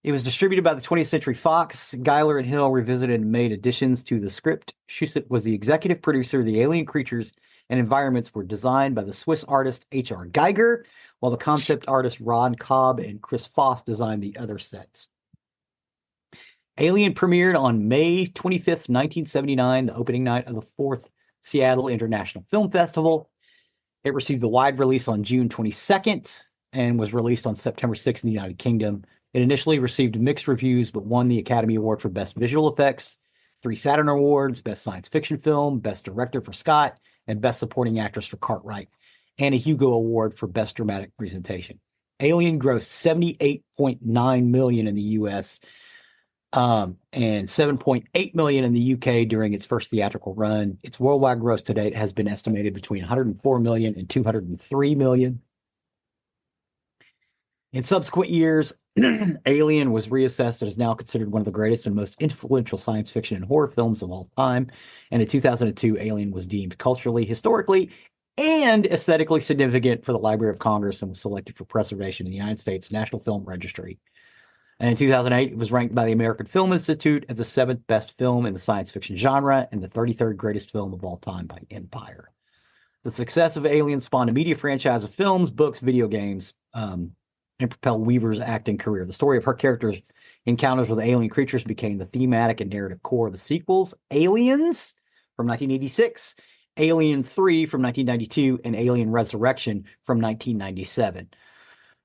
Speaker 2: it was distributed by the 20th Century Fox. Geiler and Hill revisited and made additions to the script. Shusett was the executive producer. The alien creatures and environments were designed by the Swiss artist H.R. Geiger, while the concept artist Ron Cobb and Chris Foss designed the other sets. Alien premiered on May 25th, 1979, the opening night of the 4th Seattle International Film Festival. It received a wide release on June 22nd and was released on September 6th in the United Kingdom. It initially received mixed reviews, but won the Academy Award for Best Visual Effects, 3 Saturn Awards, Best Science Fiction Film, Best Director for Scott, and Best Supporting Actress for Cartwright, and a Hugo Award for Best Dramatic Presentation. Alien grossed $78.9 million in the U.S., and $7.8 million in the UK during its first theatrical run. Its worldwide gross to date has been estimated between $104 million and $203 million. In subsequent years, Alien was reassessed and is now considered one of the greatest and most influential science fiction and horror films of all time. And in 2002, Alien was deemed culturally, historically, and aesthetically significant for the Library of Congress and was selected for preservation in the United States National Film Registry. And in 2008, it was ranked by the American Film Institute as the 7th best film in the science fiction genre and the 33rd greatest film of all time by Empire. The success of Alien spawned a media franchise of films, books, video games, and propelled Weaver's acting career. The story of her character's encounters with alien creatures became the thematic and narrative core of the sequels: Aliens from 1986, Alien 3 from 1992, and Alien Resurrection from 1997.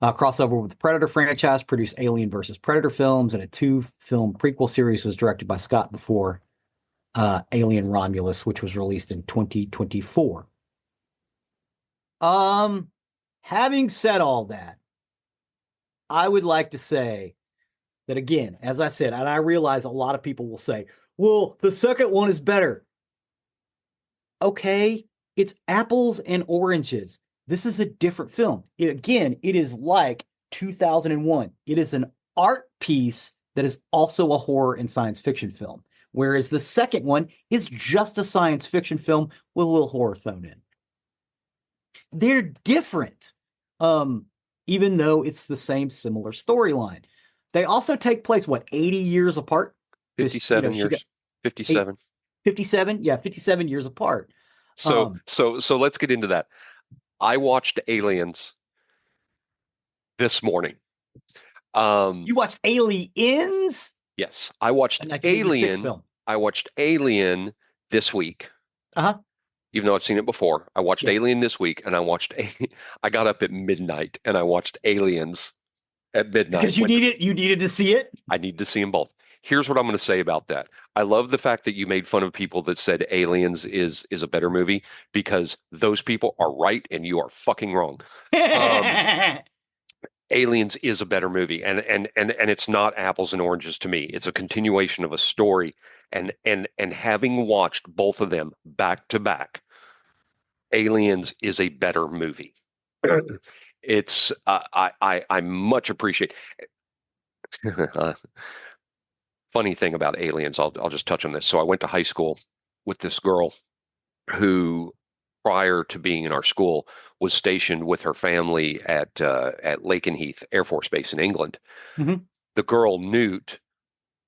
Speaker 2: Crossover with the Predator franchise, produced Alien vs. Predator films, and a 2-film prequel series was directed by Scott before Alien Romulus, which was released in 2024. Having said all that, I would like to say that, again, as I said, and I realize a lot of people will say, well, the second one is better. Okay, it's apples and oranges. This is a different film. It is like 2001. It is an art piece that is also a horror and science fiction film, whereas the second one is just a science fiction film with a little horror thrown in. They're different, even though it's the same similar storyline. They also take place, 80 years apart?
Speaker 1: 57 years. 57.
Speaker 2: 57? Yeah, 57 years apart.
Speaker 1: So let's get into that. I watched Aliens this morning.
Speaker 2: You watched Aliens?
Speaker 1: Yes, I watched Alien.
Speaker 2: Film.
Speaker 1: I watched Alien this week.
Speaker 2: Uh-huh.
Speaker 1: Even though I've seen it before, I watched Alien this week, and I got up at midnight and I watched Aliens at midnight.
Speaker 2: Because you needed to see it?
Speaker 1: I need to see them both. Here's what I'm going to say about that. I love the fact that you made fun of people that said Aliens is a better movie, because those people are right and you are fucking wrong. Aliens is a better movie, and it's not apples and oranges to me. It's a continuation of a story, and having watched both of them back to back, Aliens is a better movie. It's I much appreciate. Funny thing about Aliens, I'll just touch on this. So I went to high school with this girl who prior to being in our school, was stationed with her family at Lakenheath Air Force Base in England.
Speaker 2: Hmm.
Speaker 1: The girl Newt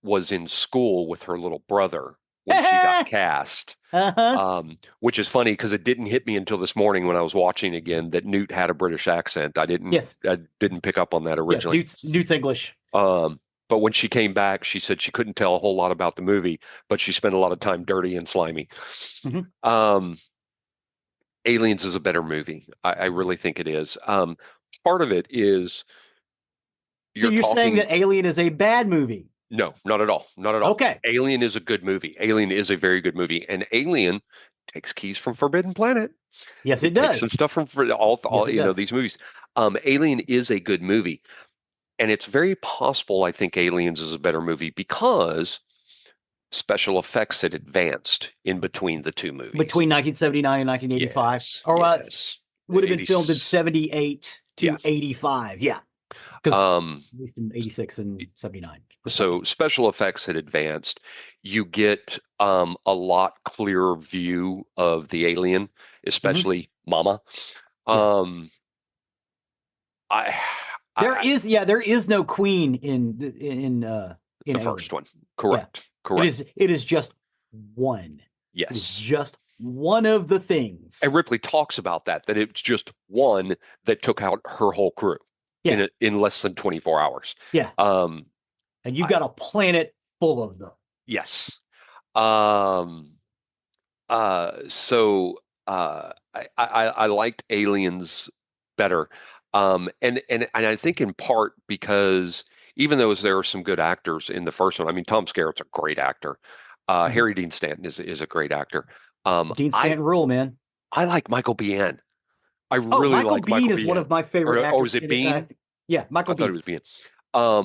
Speaker 1: was in school with her little brother when she got cast.
Speaker 2: Uh-huh.
Speaker 1: Which is funny because it didn't hit me until this morning when I was watching again that Newt had a British accent.
Speaker 2: Yes.
Speaker 1: I didn't pick up on that
Speaker 2: Yeah.
Speaker 1: originally.
Speaker 2: Newt's English.
Speaker 1: But when she came back, she said she couldn't tell a whole lot about the movie, but she spent a lot of time dirty and slimy.
Speaker 2: Hmm.
Speaker 1: Um, Aliens is a better movie. I really think it is. Part of it is
Speaker 2: So
Speaker 1: you're
Speaker 2: you're saying
Speaker 1: talking.
Speaker 2: that Alien is a bad movie?
Speaker 1: No, not at all. Not at all.
Speaker 2: Okay.
Speaker 1: Alien is a good movie. Alien is a very good movie, and Alien takes keys from Forbidden Planet.
Speaker 2: Yes, it
Speaker 1: It takes some
Speaker 2: does.
Speaker 1: stuff from
Speaker 2: Yes, it does.
Speaker 1: these movies. Alien is a good movie, and it's very possible I think Aliens is a better movie because special effects had advanced in between the two movies.
Speaker 2: Between 1979 and 1985,
Speaker 1: Yes,
Speaker 2: or
Speaker 1: yes.
Speaker 2: would have been
Speaker 1: 80,
Speaker 2: filmed in 78
Speaker 1: yeah.
Speaker 2: to 85. Yeah, because
Speaker 1: Um,
Speaker 2: at least in 86 and 79.
Speaker 1: so special effects had advanced. You get a lot clearer view of the alien,
Speaker 2: Hmm.
Speaker 1: especially Mama.
Speaker 2: Yeah,
Speaker 1: Um, I, I
Speaker 2: there is no queen in
Speaker 1: the first
Speaker 2: Alien.
Speaker 1: one.
Speaker 2: Yeah,
Speaker 1: Correct. Correct.
Speaker 2: it is just one. It is
Speaker 1: Yes.
Speaker 2: just one of the things.
Speaker 1: And Ripley talks about that it's just one that took out her whole crew
Speaker 2: Yeah,
Speaker 1: in less than 24 hours.
Speaker 2: yeah,
Speaker 1: Um,
Speaker 2: and you've
Speaker 1: I,
Speaker 2: got a planet full of them.
Speaker 1: yes. Um, so I liked Aliens better. And I think in part because even though there are some good actors in the first one, I mean Tom Skerritt's a great actor.
Speaker 2: Mhm.
Speaker 1: Harry Dean Stanton is a great actor.
Speaker 2: Dean
Speaker 1: I
Speaker 2: Stanton rule, man.
Speaker 1: I like Michael Biehn. I
Speaker 2: Oh,
Speaker 1: really
Speaker 2: Michael
Speaker 1: like
Speaker 2: Biehn
Speaker 1: Michael
Speaker 2: is one
Speaker 1: Biehn.
Speaker 2: of my favorite
Speaker 1: Or
Speaker 2: actors.
Speaker 1: is it Bean?
Speaker 2: Yeah,
Speaker 1: I
Speaker 2: Michael
Speaker 1: thought it
Speaker 2: Biehn.
Speaker 1: was Bean.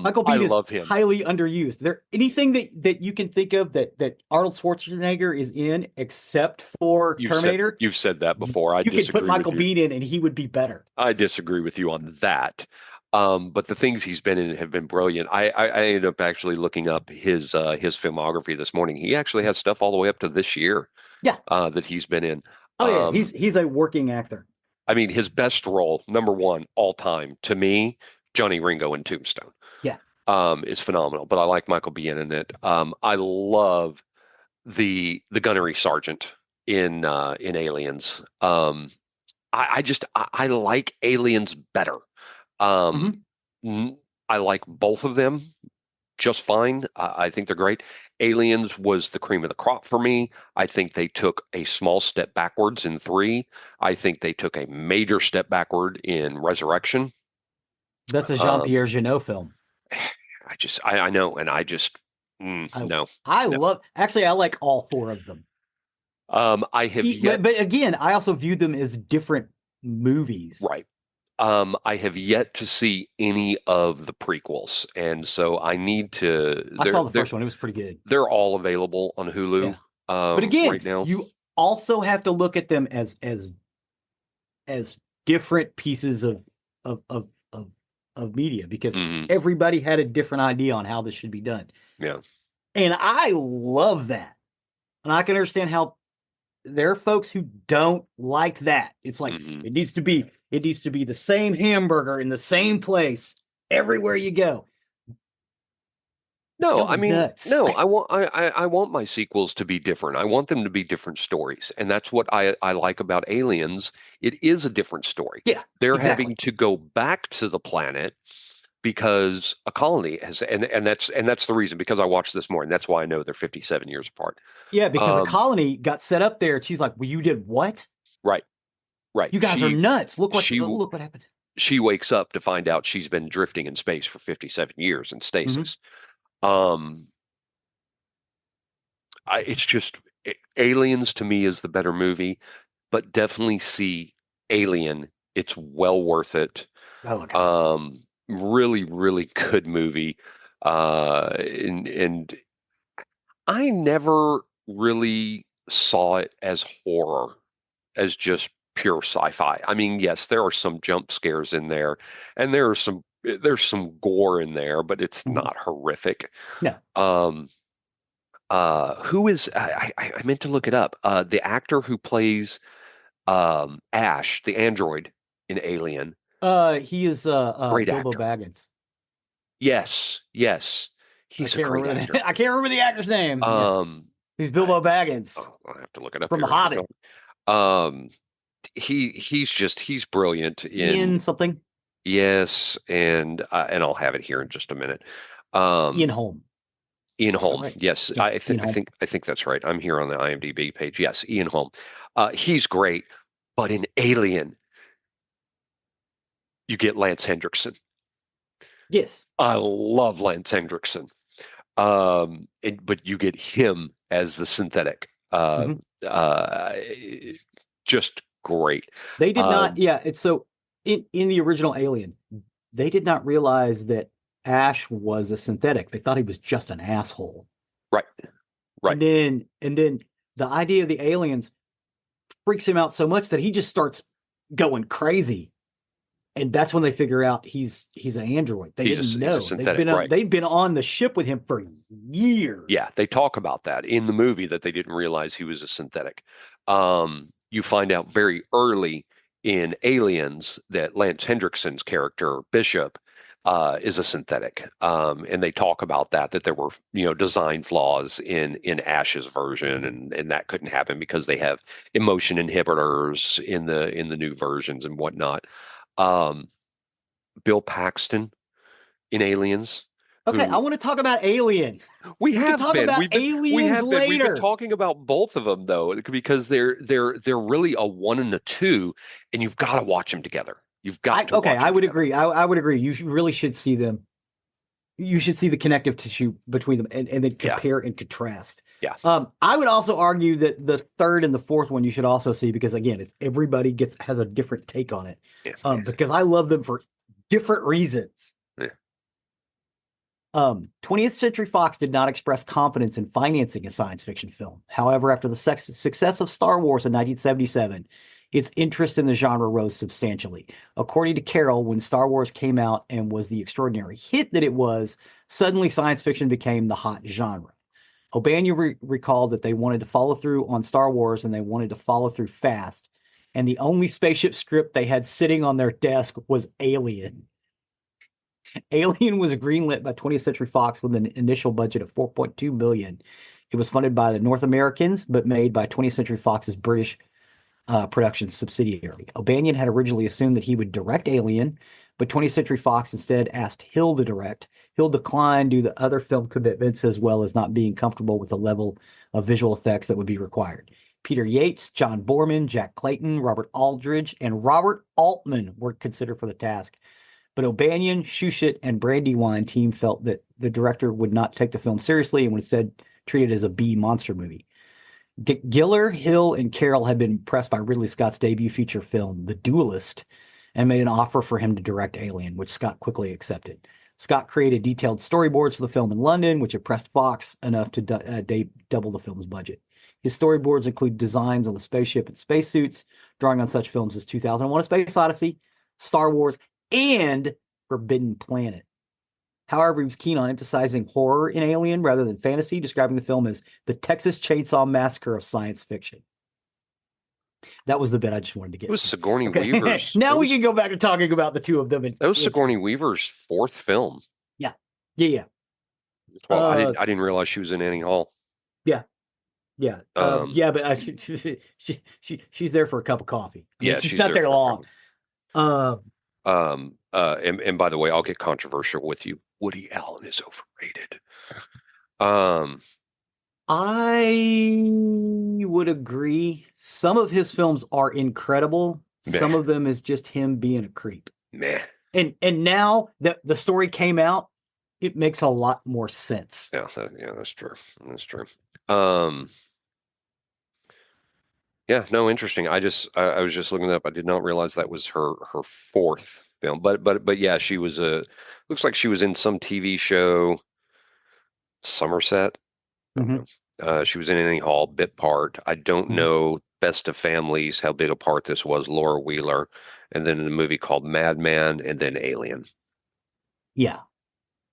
Speaker 2: Michael
Speaker 1: I
Speaker 2: Biehn is
Speaker 1: love him.
Speaker 2: highly underused. There anything that you can think of that Arnold Schwarzenegger is in except for Terminator,
Speaker 1: You've said that before. I
Speaker 2: you could put
Speaker 1: disagree with
Speaker 2: Michael
Speaker 1: you.
Speaker 2: Biehn in and he would be better.
Speaker 1: I disagree with you on that. But the things he's been in have been brilliant. I ended up actually looking up his filmography this morning. He actually has stuff all the way up to this year
Speaker 2: Yeah.
Speaker 1: that he's been in.
Speaker 2: Oh yeah, he's a working actor.
Speaker 1: I mean, his best role, number one all time to me, Johnny Ringo in Tombstone,
Speaker 2: Yeah.
Speaker 1: is phenomenal. But I like Michael Biehn in it. I love the gunnery sergeant in Aliens. I like Aliens better. Um,
Speaker 2: Hmm.
Speaker 1: I like both of them just fine. I think they're great. Aliens was the cream of the crop for me. I think they took a small step backwards in three. I think they took a major step backward in Resurrection.
Speaker 2: That's a
Speaker 1: Um,
Speaker 2: Jean-Pierre Jeunet film.
Speaker 1: I know, and
Speaker 2: I
Speaker 1: no,
Speaker 2: I
Speaker 1: no.
Speaker 2: love actually I like all four of them.
Speaker 1: I have
Speaker 2: But
Speaker 1: yet,
Speaker 2: again, I also view them as different movies.
Speaker 1: right. I have yet to see any of the prequels, and so I need to.
Speaker 2: I saw the first one. It was pretty good.
Speaker 1: They're all available on
Speaker 2: Yeah.
Speaker 1: Hulu
Speaker 2: But again,
Speaker 1: right now.
Speaker 2: you also have to look at them as different pieces of of of, of media because
Speaker 1: Hmm.
Speaker 2: everybody had a different idea on how this should be done.
Speaker 1: Yeah.
Speaker 2: And I love that. And I can understand how there are folks who don't like that. It's like
Speaker 1: Hmm.
Speaker 2: it needs to be the same hamburger in the same place everywhere you go.
Speaker 1: No,
Speaker 2: Y'all
Speaker 1: I
Speaker 2: are
Speaker 1: mean,
Speaker 2: nuts.
Speaker 1: no, I want my sequels to be different. I want them to be different stories. And that's what I like about Aliens. It is a different story.
Speaker 2: Yeah,
Speaker 1: They're having
Speaker 2: exactly.
Speaker 1: to go back to the planet because a colony has and that's the reason because I watched this morning. That's why I know they're 57 years apart.
Speaker 2: Yeah, because a
Speaker 1: Um,
Speaker 2: colony got set up there. She's like, "Well, you did what?
Speaker 1: right, right.
Speaker 2: You guys are nuts.
Speaker 1: She
Speaker 2: Look what happened."
Speaker 1: she wakes up to find out she's been drifting in space for 57 years in
Speaker 2: Hmm.
Speaker 1: stasis. Um, it's just Aliens to me is the better movie, but definitely see Alien. It's well worth it.
Speaker 2: Oh God.
Speaker 1: Really, really good movie. And I never really saw it as horror, as just pure sci-fi. I mean, yes, there are some jump scares in there, and there's some gore in there, but it's
Speaker 2: Mhm.
Speaker 1: not horrific.
Speaker 2: No.
Speaker 1: Um, who is I meant to look it up. The actor who plays Ash, the android in Alien.
Speaker 2: He is
Speaker 1: Great
Speaker 2: Bilbo
Speaker 1: actor.
Speaker 2: Baggins.
Speaker 1: Yes, yes.
Speaker 2: I
Speaker 1: He's a
Speaker 2: can't
Speaker 1: great
Speaker 2: remember
Speaker 1: actor.
Speaker 2: I can't remember the actor's name. Yeah,
Speaker 1: Um,
Speaker 2: he's
Speaker 1: I,
Speaker 2: Bilbo Baggins
Speaker 1: oh, I'll have to look it up
Speaker 2: from The
Speaker 1: here. Keep
Speaker 2: Hobbit.
Speaker 1: going. He's brilliant
Speaker 2: Ian
Speaker 1: in
Speaker 2: something.
Speaker 1: yes, and I'll have it here in just a minute.
Speaker 2: Ian
Speaker 1: Um,
Speaker 2: Holm.
Speaker 1: Ian
Speaker 2: Is that
Speaker 1: Holm.
Speaker 2: right?
Speaker 1: Yes,
Speaker 2: Yeah, Ian Holm.
Speaker 1: I think that's right. I'm here on the IMDb page. Yes, Ian Holm. He's great, but in Alien, you get Lance Hendrickson.
Speaker 2: Yes.
Speaker 1: I love Lance Hendrickson. But you get him as the synthetic.
Speaker 2: hmm
Speaker 1: Uh, just great.
Speaker 2: They did not.
Speaker 1: Um,
Speaker 2: Yeah, it's so in the original Alien, they did not realize that Ash was a synthetic. They thought he was just an asshole.
Speaker 1: right, right.
Speaker 2: And then the idea of the aliens freaks him out so much that he just starts going crazy. And that's when they figure out he's an android. They didn't
Speaker 1: He's a
Speaker 2: know.
Speaker 1: synthetic, right?
Speaker 2: They'd been on the ship with him for years.
Speaker 1: Yeah, they talk about that in the movie that they didn't realize he was a synthetic. You find out very early in Aliens that Lance Hendrickson's character, Bishop, is a synthetic. And they talk about that there were, design flaws in Ash's version, and that couldn't happen because they have emotion inhibitors in the new versions and whatnot. Um, Bill Paxton in Aliens,
Speaker 2: Okay, I
Speaker 1: who
Speaker 2: want to talk about Alien.
Speaker 1: we
Speaker 2: We can
Speaker 1: have
Speaker 2: talk
Speaker 1: been.
Speaker 2: about aliens
Speaker 1: We've been
Speaker 2: later.
Speaker 1: talking about both of them though, because they're really a one and a two, and you've got to watch them together. You've got to watch
Speaker 2: I
Speaker 1: them
Speaker 2: would
Speaker 1: together.
Speaker 2: agree. I would agree. Really should see them. You should see the connective tissue between them and then
Speaker 1: Yeah,
Speaker 2: compare and contrast.
Speaker 1: yeah,
Speaker 2: I would also argue that the third and the fourth one you should also see because again, it's everybody has a different take on it.
Speaker 1: yeah,
Speaker 2: Because I love them for different reasons.
Speaker 1: yeah.
Speaker 2: 20th Century Fox did not express confidence in financing a science fiction film. However, after the success of Star Wars in 1977, its interest in the genre rose substantially. According to Carroll, when Star Wars came out and was the extraordinary hit that it was, suddenly science fiction became the hot genre. O'Banion recalled that they wanted to follow through on Star Wars and they wanted to follow through fast. And the only spaceship script they had sitting on their desk was Alien. Alien was greenlit by 20th Century Fox with an initial budget of $4.2 million. It was funded by the North Americans, but made by 20th Century Fox's British production subsidiary. O'Banion had originally assumed that he would direct Alien, but 20th Century Fox instead asked Hill to direct. Hill declined due to other film commitments as well as not being comfortable with the level of visual effects that would be required. Peter Yates, John Borman, Jack Clayton, Robert Aldridge, and Robert Altman were considered for the task. But O'Banion, Shusett, and Brandywine team felt that the director would not take the film seriously and would instead treat it as a B monster movie. Giller, Hill, and Carroll had been impressed by Ridley Scott's debut feature film, The Duelist, and made an offer for him to direct Alien, which Scott quickly accepted. Scott created detailed storyboards for the film in London, which impressed Fox enough to double the film's budget. His storyboards include designs on the spaceship and spacesuits, drawing on such films as 2001: A Space Odyssey, Star Wars, and Forbidden Planet. However, he was keen on emphasizing horror in Alien rather than fantasy, describing the film as the Texas Chainsaw Massacre of science fiction. That was the bit I just wanted to get.
Speaker 1: It was Sigourney
Speaker 2: Okay.
Speaker 1: Weaver's.
Speaker 2: Now we can go back to talking about the two of them.
Speaker 1: That was Sigourney Weaver's fourth film.
Speaker 2: Yeah. Yeah.
Speaker 1: Well, I didn't realize she was in Annie Hall.
Speaker 2: Yeah. Yeah. Yeah, but she's there for a cup of coffee. She's not there long.
Speaker 1: And by the way, I'll get controversial with you. Woody Allen is overrated.
Speaker 2: I would agree. Some of his films are incredible.
Speaker 1: Meh.
Speaker 2: Some of them is just him being a creep.
Speaker 1: Meh.
Speaker 2: And now that the story came out, it makes a lot more sense.
Speaker 1: Yeah, that's true. That's true. Yeah, no, interesting. I was just looking it up. I did not realize that was her fourth film. But yeah, she was looks like she was in some TV show, Somerset.
Speaker 2: Mm-hmm.
Speaker 1: She was in Annie Hall, bit part. I don't
Speaker 2: Mm-hmm.
Speaker 1: know Best of Families, how big a part this was. Laura Wheeler, and then in a movie called Madman, and then Alien.
Speaker 2: Yeah.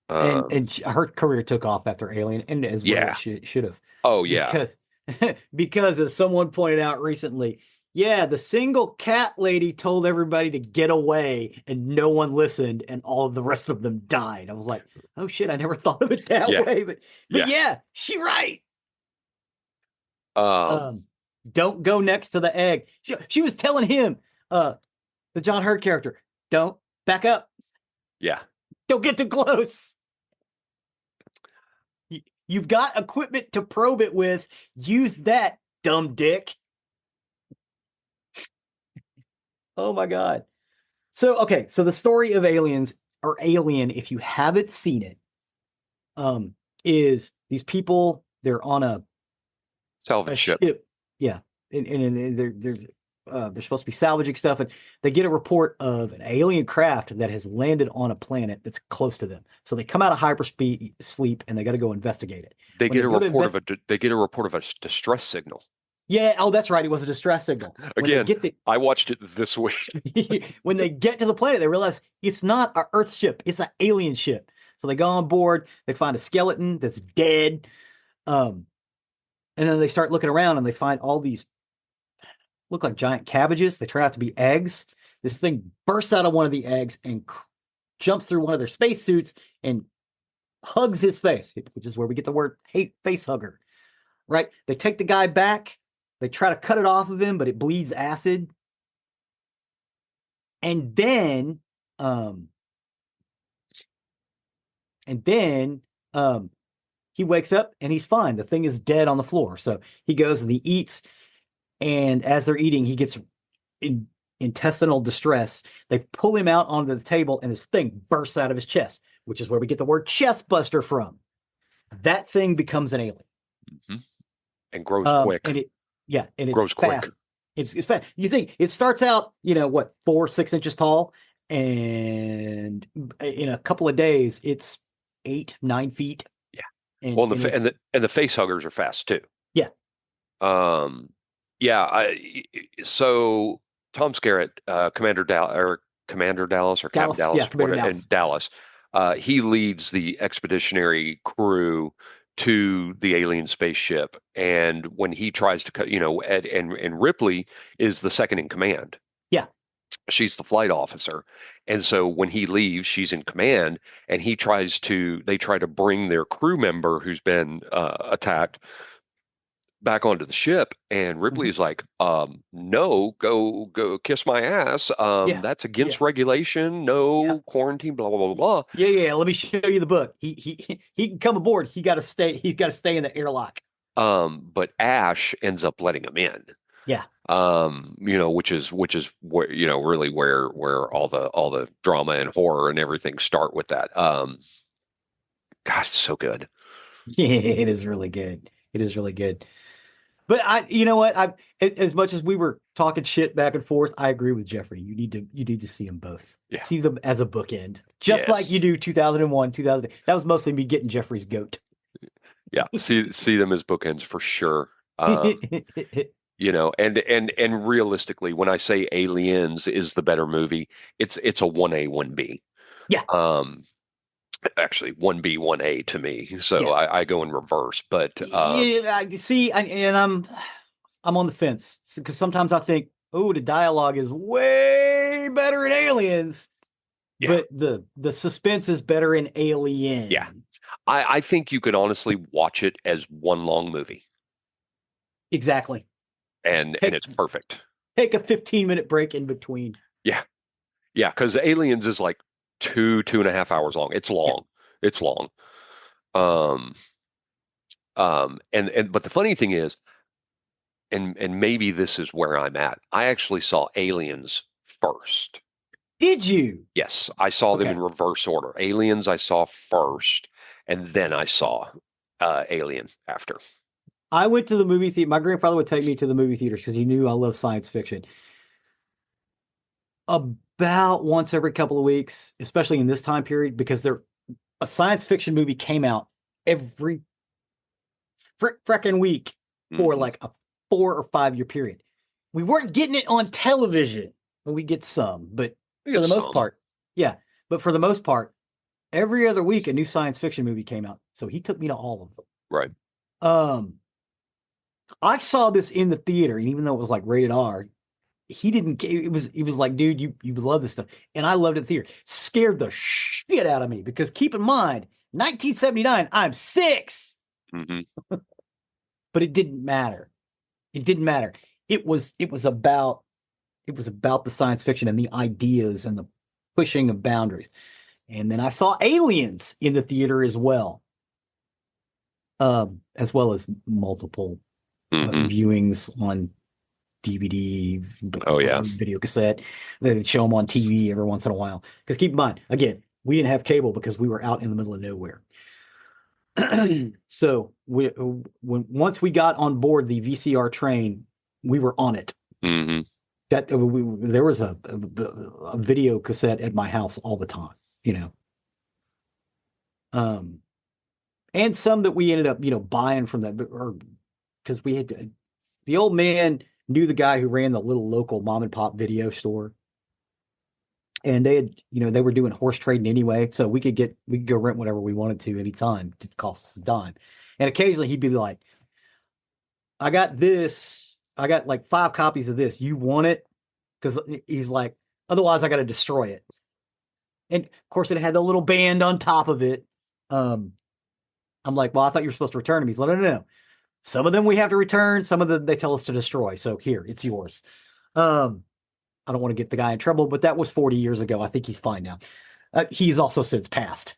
Speaker 2: And her career took off after Alien, and as well
Speaker 1: yeah,
Speaker 2: it should have.
Speaker 1: oh yeah,
Speaker 2: Because as someone pointed out recently, Yeah, the single cat lady told everybody to get away and no one listened and all of the rest of them died. I was like, oh shit, I never thought of it that
Speaker 1: Yeah,
Speaker 2: way. But
Speaker 1: yeah.
Speaker 2: yeah, she right.
Speaker 1: Um,
Speaker 2: Um, don't go next to the egg. She was telling him, the John Hurt character, don't back up.
Speaker 1: yeah.
Speaker 2: Don't get too close. You've got equipment to probe it with. Use that, dumb dick. Oh my God. So, okay. So the story of Aliens or Alien, if you haven't seen it, is these people, they're on a
Speaker 1: Salvage ship.
Speaker 2: ship. Yeah. And they're supposed to be salvaging stuff, and they get a report of an alien craft that has landed on a planet that's close to them. So they come out of hyperspeed sleep and they got to go investigate it.
Speaker 1: They
Speaker 2: When
Speaker 1: get
Speaker 2: they
Speaker 1: a
Speaker 2: go to
Speaker 1: report of they get a report of a distress signal.
Speaker 2: Yeah, oh, that's right. It was a distress signal. When
Speaker 1: Again,
Speaker 2: they get
Speaker 1: I watched it this week.
Speaker 2: when they get to the planet, they realize it's not an Earth ship; it's an alien ship. So they go on board. They find a skeleton that's dead, and then they start looking around and they find all these look like giant cabbages. They turn out to be eggs. This thing bursts out of one of the eggs and jumps through one of their spacesuits and hugs his face, which is where we get the word hate face hugger. Right? They take the guy back. They try to cut it off of him, but it bleeds acid. And then, um, and then, he wakes up and he's fine. The thing is dead on the floor. So he goes and he eats. And as they're eating, he gets in intestinal distress. They pull him out onto the table and his thing bursts out of his chest, which is where we get the word chest buster from. That thing becomes an alien.
Speaker 1: Mm-hmm. And grows quick.
Speaker 2: And and it's
Speaker 1: grows
Speaker 2: fast.
Speaker 1: quick.
Speaker 2: It's fast. You think it starts out, 4-6 inches tall, and in a couple of days, it's 8-9 feet.
Speaker 1: Yeah.
Speaker 2: And,
Speaker 1: well, the face huggers are fast too.
Speaker 2: Yeah.
Speaker 1: Yeah. So Tom Skerritt, Commander Dallas or Captain Dallas,
Speaker 2: yeah, Commander
Speaker 1: in Dallas, he leads the expeditionary crew to the alien spaceship, and when he tries to cut, and Ripley is the second in command.
Speaker 2: Yeah,
Speaker 1: she's the flight officer, and so when he leaves, she's in command, and they try to bring their crew member who's been attacked back onto the ship, and Ripley is like, no, go kiss my ass. That's against regulation. No quarantine, blah, blah, blah, blah.
Speaker 2: Yeah. Let me show you the book. He can come aboard. He's got to stay in the airlock.
Speaker 1: But Ash ends up letting him in.
Speaker 2: Yeah.
Speaker 1: Which is where, really where all the drama and horror and everything start with that. God, it's so good.
Speaker 2: Yeah, it is really good. It is really good. But you know what? As much as we were talking shit back and forth, I agree with Jeffrey. You need to see them both.
Speaker 1: Yeah.
Speaker 2: See them as a bookend, just like you do 2001, 2000. That was mostly me getting Jeffrey's goat.
Speaker 1: Yeah, see them as bookends for sure. And realistically, when I say Aliens is the better movie, it's a 1A, 1B.
Speaker 2: Yeah.
Speaker 1: Actually 1B, 1A to me. So I go in reverse, but
Speaker 2: I see, and I'm on the fence because sometimes I think, oh, the dialogue is way better in Aliens, but the suspense is better in Alien.
Speaker 1: Yeah, I think you could honestly watch it as one long movie.
Speaker 2: Exactly.
Speaker 1: And it's perfect.
Speaker 2: Take a 15-minute break in between.
Speaker 1: Yeah, because Aliens is like 2.5 hours long. It's long. Yeah. It's long. But the funny thing is, and maybe this is where I'm at, I actually saw Aliens first.
Speaker 2: Did you?
Speaker 1: Yes, I saw them in reverse order. Aliens I saw first, and then I saw Alien after.
Speaker 2: I went to the movie theater. My grandfather would take me to the movie theaters because he knew I love science fiction. About once every couple of weeks, especially in this time period, because a science fiction movie came out every frickin' week for like a 4 or 5 year period. We weren't getting it on television, and we get some, but for the most part, But for the most part, every other week a new science fiction movie came out. So he took me to all of them.
Speaker 1: Right.
Speaker 2: I saw this in the theater, and even though it was like rated R, he didn't. He was like, dude, you love this stuff, and I loved it. Theater scared the shit out of me because keep in mind, 1979, I'm 6,
Speaker 1: Mm-hmm.
Speaker 2: but it didn't matter. It didn't matter. It was about the science fiction and the ideas and the pushing of boundaries. And then I saw Aliens in the theater as well as multiple
Speaker 1: Mm-hmm.
Speaker 2: viewings on DVD,
Speaker 1: Oh yeah.
Speaker 2: video cassette. They show them on TV every once in a while. Because keep in mind, again, we didn't have cable because we were out in the middle of nowhere. So once we got on board the VCR train, we were on it.
Speaker 1: Mm-hmm.
Speaker 2: There was a video cassette at my house all the time, and some that we ended up, buying from that, or because we had the old man knew the guy who ran the little local mom and pop video store, and they had, they were doing horse trading anyway, so we could go rent whatever we wanted to anytime. It cost us a dime, and occasionally he'd be like, "I got this. I got like 5 copies of this. You want it?" Because he's like, "Otherwise, I got to destroy it." And of course, it had the little band on top of it. I'm like, "Well, I thought you were supposed to return them." He's like, "No. Some of them we have to return. Some of them they tell us to destroy. So here, it's yours." I don't want to get the guy in trouble, but that was 40 years ago. I think he's fine now. He's also since passed.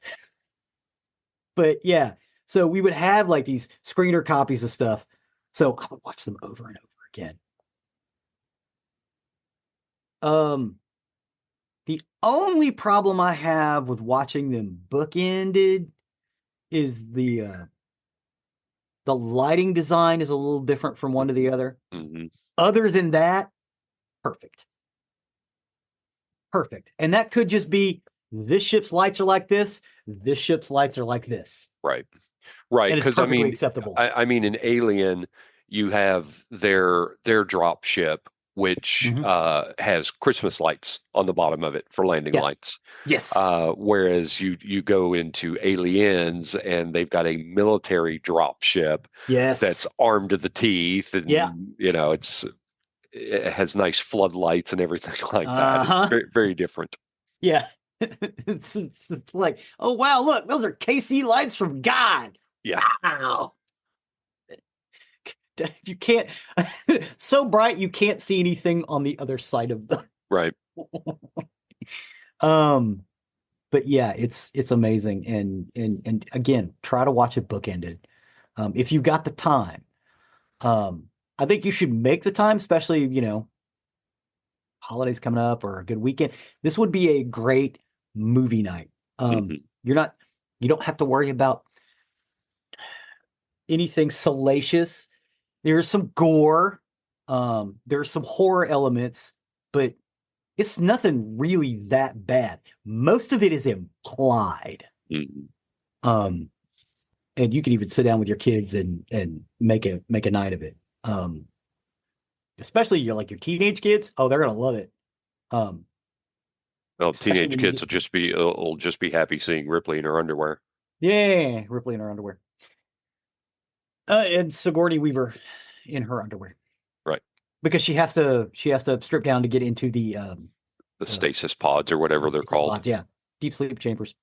Speaker 2: But yeah, so we would have like these screener copies of stuff. So I would watch them over and over again. The only problem I have with watching them bookended is the lighting design is a little different from one to the other.
Speaker 1: Mm-hmm.
Speaker 2: Other than that, perfect. And that could just be this ship's lights are like this ship's lights are like this.
Speaker 1: Right.
Speaker 2: And it's
Speaker 1: Because
Speaker 2: perfectly acceptable.
Speaker 1: I mean, in Alien, you have their drop ship, which has Christmas lights on the bottom of it for landing lights.
Speaker 2: Yes.
Speaker 1: Whereas you go into Aliens and they've got a military drop ship that's armed to the teeth, and it has nice floodlights and everything like that. It's very, very different.
Speaker 2: Yeah. It's like, oh wow, look, those are KC lights from God.
Speaker 1: Yeah.
Speaker 2: Wow. You can't so bright you can't see anything on the other side of them.
Speaker 1: Right.
Speaker 2: But yeah, it's amazing. And again, try to watch it bookended. If you got the time. I think you should make the time, especially, holidays coming up or a good weekend. This would be a great movie night. You don't have to worry about anything salacious. There's some gore. There's some horror elements, but it's nothing really that bad. Most of it is implied. And you can even sit down with your kids and make a night of it. Especially your teenage kids. Oh, they're gonna love it.
Speaker 1: Well, teenage kids will just be happy seeing Ripley in her underwear.
Speaker 2: Yeah, Ripley in her underwear. And Sigourney Weaver in her underwear.
Speaker 1: Right.
Speaker 2: Because she has to strip down to get into the
Speaker 1: stasis pods or whatever they're called.
Speaker 2: Pods, yeah. Deep sleep chambers.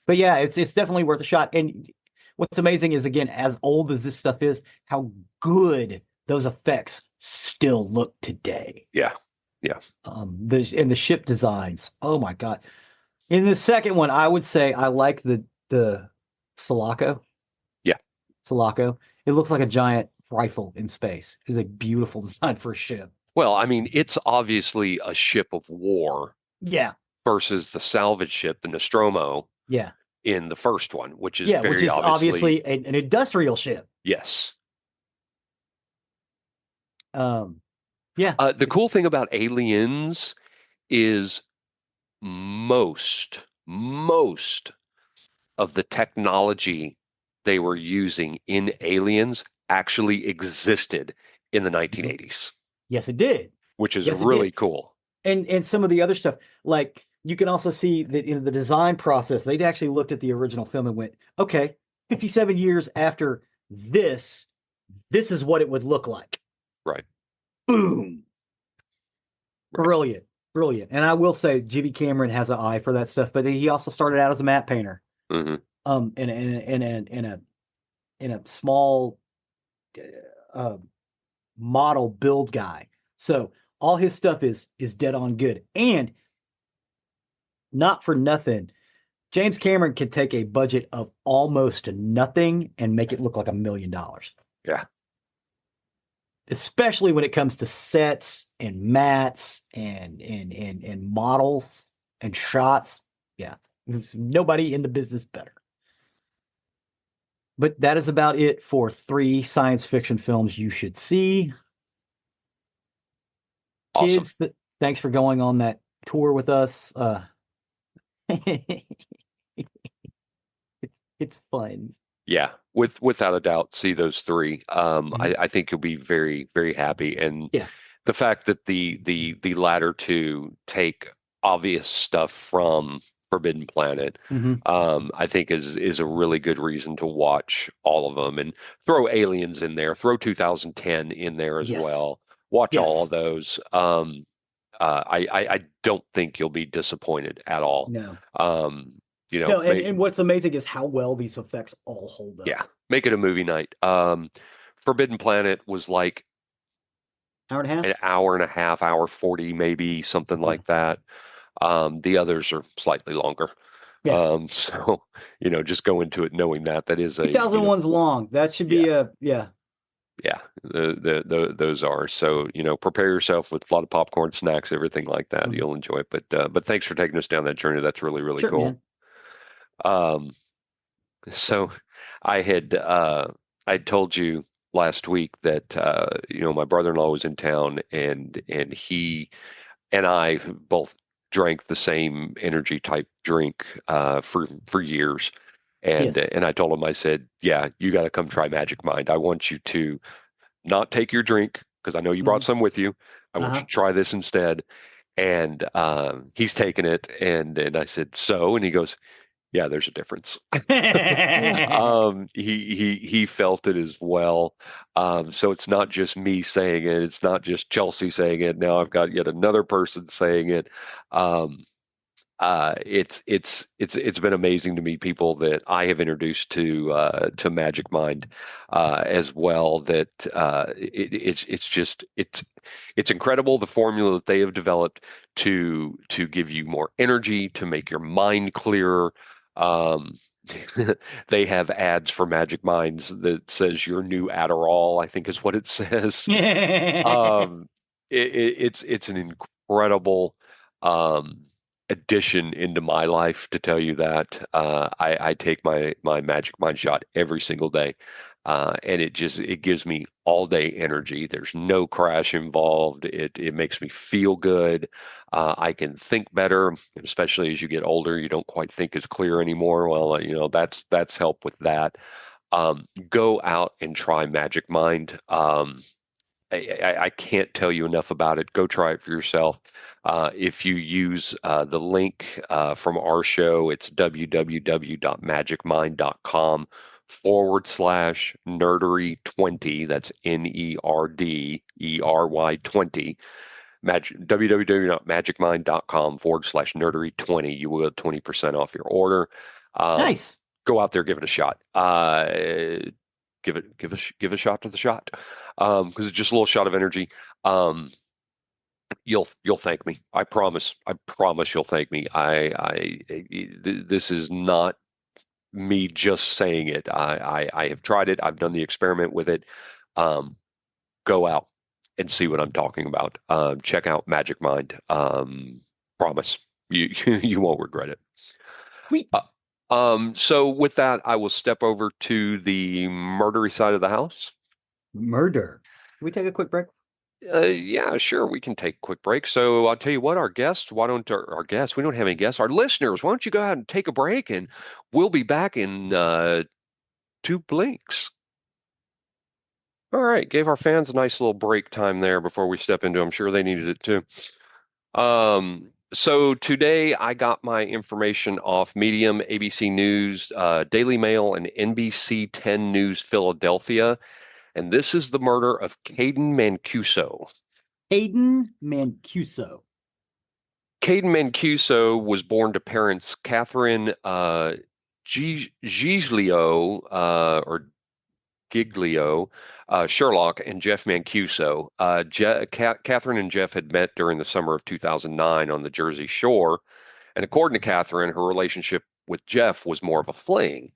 Speaker 2: But yeah, it's definitely worth a shot. And what's amazing is, again, as old as this stuff is, how good those effects still look today.
Speaker 1: Yeah.
Speaker 2: The ship designs. Oh my God. In the second one, I would say I like the Sulaco.
Speaker 1: Yeah.
Speaker 2: Sulaco. It looks like a giant rifle in space. It's a beautiful design for a ship.
Speaker 1: Well, I mean, it's obviously a ship of war.
Speaker 2: Yeah.
Speaker 1: Versus the salvage ship, the Nostromo.
Speaker 2: Yeah.
Speaker 1: In the first one, which is
Speaker 2: obviously an industrial ship.
Speaker 1: Yes.
Speaker 2: Yeah.
Speaker 1: The cool thing about Aliens is most of the technology they were using in Aliens actually existed in the 1980s.
Speaker 2: Yes, it did.
Speaker 1: Which is really cool.
Speaker 2: And some of the other stuff, like you can also see that in the design process, they'd actually looked at the original film and went, okay, 57 years after this is what it would look like.
Speaker 1: Right.
Speaker 2: Boom. Brilliant, brilliant. And I will say, Jimmy Cameron has an eye for that stuff, but he also started out as a matte painter,
Speaker 1: Hmm.
Speaker 2: in a small uh, model build guy. So all his stuff is dead on good. And not for nothing, James Cameron can take a budget of almost nothing and make it look like $1 million.
Speaker 1: Yeah.
Speaker 2: Especially when it comes to sets and mats and models and shots. Yeah. There's nobody in the business better. But that is about it for 3 science fiction films you should see.
Speaker 1: Awesome.
Speaker 2: Kids, thanks for going on that tour with us. It's it's fun.
Speaker 1: Yeah, without a doubt, see those three.
Speaker 2: Mhm.
Speaker 1: I think you'll be very, very happy. And
Speaker 2: Yeah.
Speaker 1: the fact that the latter two take obvious stuff from Forbidden Planet,
Speaker 2: Hmm.
Speaker 1: I think is a really good reason to watch all of them and throw Aliens in there, throw 2010 in there as
Speaker 2: Yes.
Speaker 1: well. Watch all of
Speaker 2: Yes.
Speaker 1: those. I don't think you'll be disappointed at all.
Speaker 2: No.
Speaker 1: Um,
Speaker 2: No, and what's amazing is how well these effects all hold
Speaker 1: yeah,
Speaker 2: up.
Speaker 1: make it a movie night. Forbidden Planet was like
Speaker 2: Hour and a
Speaker 1: an
Speaker 2: half?
Speaker 1: hour and a half, hour 40, maybe something
Speaker 2: Yeah.
Speaker 1: like that. The others are slightly longer.
Speaker 2: Yeah.
Speaker 1: So, just go into it knowing that that is a,
Speaker 2: 2001's long. That should
Speaker 1: yeah,
Speaker 2: be a, yeah.
Speaker 1: yeah, those are. So, prepare yourself with a lot of popcorn, snacks, everything like that.
Speaker 2: Mhm.
Speaker 1: You'll enjoy it. But thanks for taking us down that journey. That's really, really
Speaker 2: Sure,
Speaker 1: cool.
Speaker 2: man.
Speaker 1: Um, So I had I told you last week that my brother-in-law was in town and he and I both drank the same energy type drink for years. And
Speaker 2: Yes.
Speaker 1: and I told him, I said, yeah, you got to come try Magic Mind. I want you to not take your drink because I know you brought
Speaker 2: Hmm.
Speaker 1: some with you. I want you
Speaker 2: Uh-huh.
Speaker 1: to try this instead. And he's taken it and I said, so, and he goes, yeah, there's a difference. He felt it as well. So it's not just me saying it. It's not just Chelsea saying it. Now I've got yet another person saying it. Um, it's been amazing to meet people that I have introduced to Magic Mind as well. That it's incredible the formula that they have developed to give you more energy, to make your mind clearer. Um, they have ads for Magic Minds that says your new Adderall, I think is what it says. Um, it's an incredible um, addition into my life to tell you that. I take my Magic Mind shot every single day, and it gives me all day energy. There's no crash involved. It makes me feel good. I can think better, especially as you get older. You don't quite think as clear anymore. Well, that's help with that. Go out and try Magic Mind. I can't tell you enough about it. Go try it for yourself. If you use the link from our show, it's www.magicmind.com/nerdery20. That's NERDERY 20. www.magicmind.com/nerdery20. You will get 20% off your order. Um,
Speaker 2: Nice.
Speaker 1: Go out there, give it a shot. Give a shot to the shot because it's just a little shot of energy. Um, you'll thank me. I promise you'll thank me. This is not me just saying it. I have tried it. I've done the experiment with it. Um, Go out and see what I'm talking about. Check out Magic Mind. Promise you you won't regret it.
Speaker 2: Sweet.
Speaker 1: So with that, I will step over to the murdery side of the house.
Speaker 2: Murder. Can we take a quick break?
Speaker 1: Yeah, sure. We can take a quick break. So I'll tell you what, our guests, why don't our guests, we don't have any guests, our listeners, why don't you go ahead and take a break and we'll be back in two blinks. All right. Gave our fans a nice little break time there before we step into. I'm sure they needed it too. So today I got my information off Medium, ABC News, Daily Mail, and NBC 10 News Philadelphia. And this is the murder of Kayden Mancuso.
Speaker 2: Kayden Mancuso.
Speaker 1: Kayden Mancuso was born to parents Catherine Giglio or Giglio Sherlock and Jeff Mancuso. Catherine and Jeff had met during the summer of 2009 on the Jersey Shore, and according to Catherine, her relationship with Jeff was more of a fling.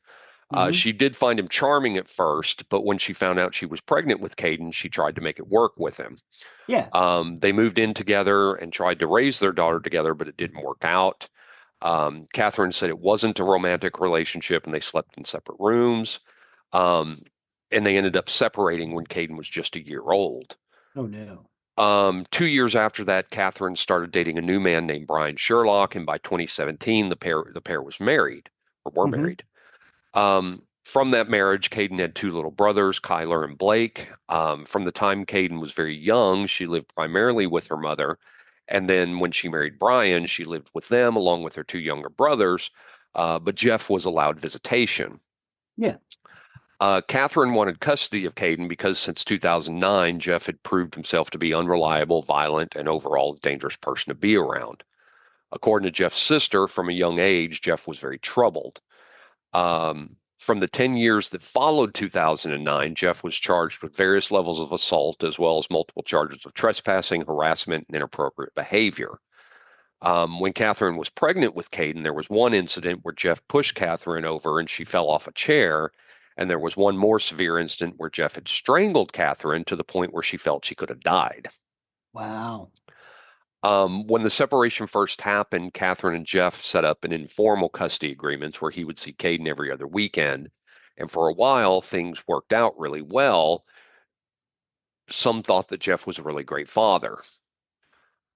Speaker 2: Hmm.
Speaker 1: She did find him charming at first, but when she found out she was pregnant with Kayden, she tried to make it work with him.
Speaker 2: Yeah.
Speaker 1: They moved in together and tried to raise their daughter together, but it didn't work out. Catherine said it wasn't a romantic relationship and they slept in separate rooms. Um, and they ended up separating when Kayden was just a year old.
Speaker 2: Oh no.
Speaker 1: 2 years after that, Catherine started dating a new man named Brian Sherlock, and by 2017, the pair was married or were
Speaker 2: Hmm.
Speaker 1: married. From that marriage, Kayden had two little brothers, Kyler and Blake. From the time Kayden was very young, she lived primarily with her mother. And then when she married Brian, she lived with them along with her two younger brothers. But Jeff was allowed visitation.
Speaker 2: Yeah.
Speaker 1: Catherine wanted custody of Kayden because since 2009, Jeff had proved himself to be unreliable, violent, and overall a dangerous person to be around. According to Jeff's sister, from a young age, Jeff was very troubled. From the 10 years that followed 2009, Jeff was charged with various levels of assault, as well as multiple charges of trespassing, harassment, and inappropriate behavior. When Catherine was pregnant with Kayden, there was one incident where Jeff pushed Catherine over and she fell off a chair. And there was one more severe incident where Jeff had strangled Catherine to the point where she felt she could have died.
Speaker 2: Wow.
Speaker 1: When the separation first happened, Catherine and Jeff set up an informal custody agreement where he would see Kayden every other weekend. And for a while, things worked out really well. Some thought that Jeff was a really great father.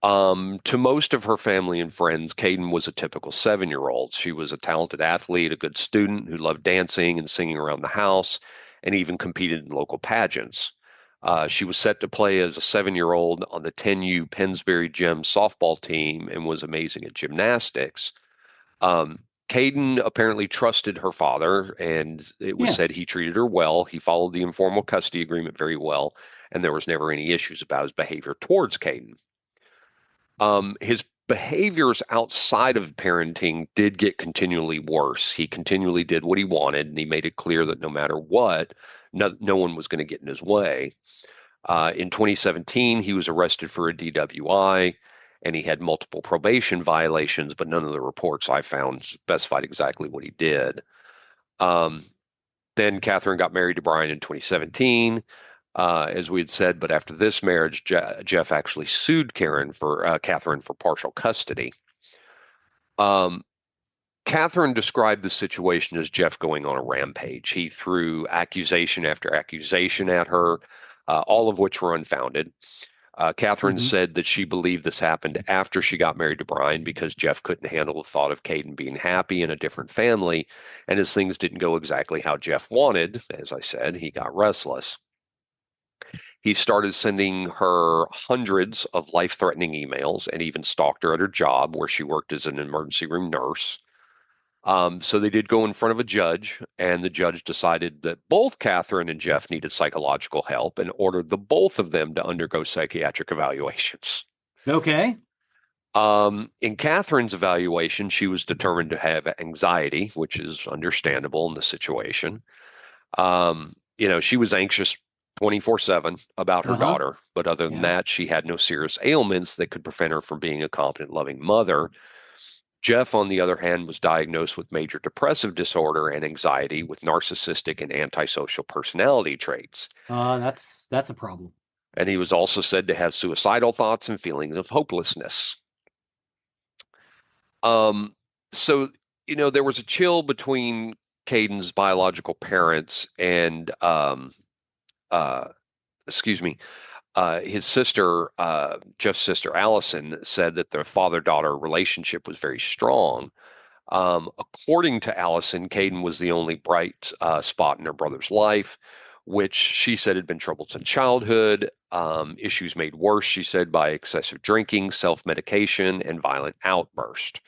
Speaker 1: To most of her family and friends, Kayden was a typical 7-year-old. She was a talented athlete, a good student who loved dancing and singing around the house, and even competed in local pageants. She was set to play as a 7-year-old on the 10U Pennsbury Gym softball team and was amazing at gymnastics. Um, Kayden apparently trusted her father, and it was
Speaker 2: Yeah.
Speaker 1: said he treated her well. He followed the informal custody agreement very well, and there was never any issues about his behavior towards Kayden. His behaviors outside of parenting did get continually worse. He continually did what he wanted, and he made it clear that no matter what, no one was going to get in his way. In 2017, he was arrested for a DWI, and he had multiple probation violations, but none of the reports I found specified exactly what he did. Um, then Catherine got married to Brian in 2017, as we had said. But after this marriage, Jeff actually sued Catherine for partial custody. Um, Catherine described the situation as Jeff going on a rampage. He threw accusation after accusation at her, all of which were unfounded. Catherine
Speaker 2: Hmm.
Speaker 1: said that she believed this happened after she got married to Brian because Jeff couldn't handle the thought of Kayden being happy in a different family, and as things didn't go exactly how Jeff wanted, as I said, he got restless. He started sending her hundreds of life-threatening emails and even stalked her at her job where she worked as an emergency room nurse. So they did go in front of a judge, and the judge decided that both Catherine and Jeff needed psychological help and ordered the both of them to undergo psychiatric evaluations.
Speaker 2: Okay.
Speaker 1: In Catherine's evaluation, she was determined to have anxiety, which is understandable in the situation. She was anxious 24/7 about her
Speaker 2: Uh-huh.
Speaker 1: daughter, but other than
Speaker 2: Yeah.
Speaker 1: that, she had no serious ailments that could prevent her from being a competent, loving mother. Jeff, on the other hand, was diagnosed with major depressive disorder and anxiety with narcissistic and antisocial personality traits.
Speaker 2: That's a problem.
Speaker 1: And he was also said to have suicidal thoughts and feelings of hopelessness. Um, so, there was a chill between Kayden's biological parents and, uh, excuse me, his sister, Jeff's sister Allison, said that their father-daughter relationship was very strong. According to Allison, Kayden was the only bright spot in her brother's life, which she said had been troubled since childhood. Issues made worse, she said, by excessive drinking, self-medication, and violent outbursts.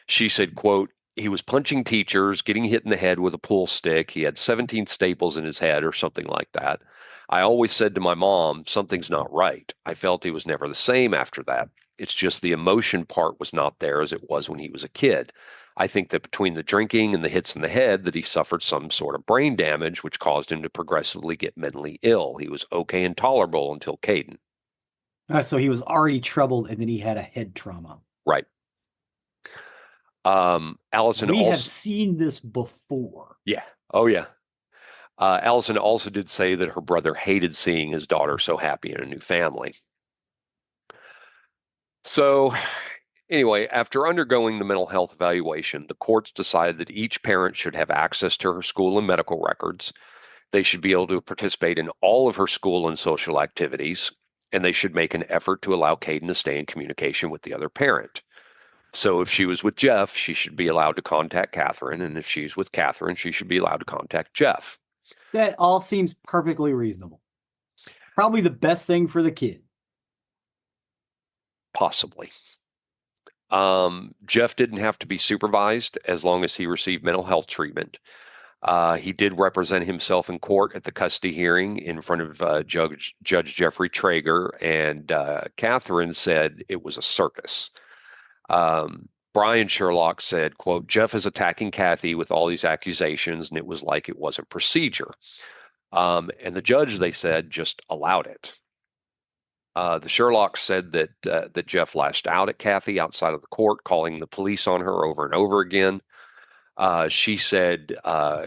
Speaker 1: She said, quote, He was punching teachers, getting hit in the head with a pool stick. He had 17 staples in his head or something like that. I always said to my mom, something's not right. I felt he was never the same after that. It's just the emotion part was not there as it was when he was a kid. I think that between the drinking and the hits in the head that he suffered some sort of brain damage, which caused him to progressively get mentally ill. He was okay and tolerable until Kayden.
Speaker 2: So he was already troubled, and then he had a head trauma.
Speaker 1: Right. Allison
Speaker 2: We have
Speaker 1: also,
Speaker 2: seen this before.
Speaker 1: yeah. Oh, yeah. Allison also did say that her brother hated seeing his daughter so happy in a new family. So, anyway, after undergoing the mental health evaluation, the courts decided that each parent should have access to her school and medical records. They should be able to participate in all of her school and social activities, and they should make an effort to allow Kayden to stay in communication with the other parent. So if she was with Jeff, she should be allowed to contact Catherine, and if she's with Catherine, she should be allowed to contact Jeff.
Speaker 2: That all seems perfectly reasonable. Probably the best thing for the kid.
Speaker 1: Possibly. Jeff didn't have to be supervised as long as he received mental health treatment. He did represent himself in court at the custody hearing in front of Judge Jeffrey Traeger, and Catherine said it was a circus. Brian Sherlock said, quote, Jeff is attacking Kathy with all these accusations, and it was like it wasn't procedure. And the judge, they said, just allowed it. The Sherlock said that Jeff lashed out at Kathy outside of the court, calling the police on her over and over again. She said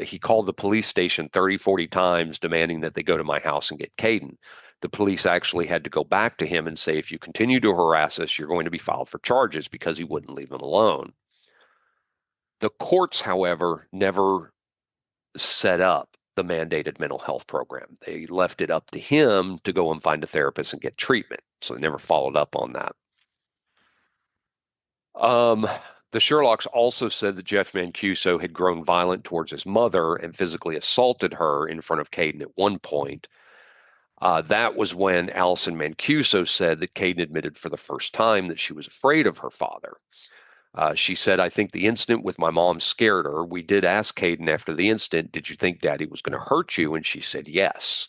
Speaker 1: he called the police station 30, 40 times demanding that they go to my house and get Kayden. The police actually had to go back to him and say, if you continue to harass us, you're going to be filed for charges, because he wouldn't leave them alone. The courts, however, never set up the mandated mental health program. They left it up to him to go and find a therapist and get treatment. So they never followed up on that. The Sherlocks also said that Jeff Mancuso had grown violent towards his mother and physically assaulted her in front of Kayden at one point. That was when Allison Mancuso said that Kayden admitted for the first time that she was afraid of her father. She said, I think the incident with my mom scared her. We did ask Kayden after the incident, did you think Daddy was going to hurt you? And she said, yes.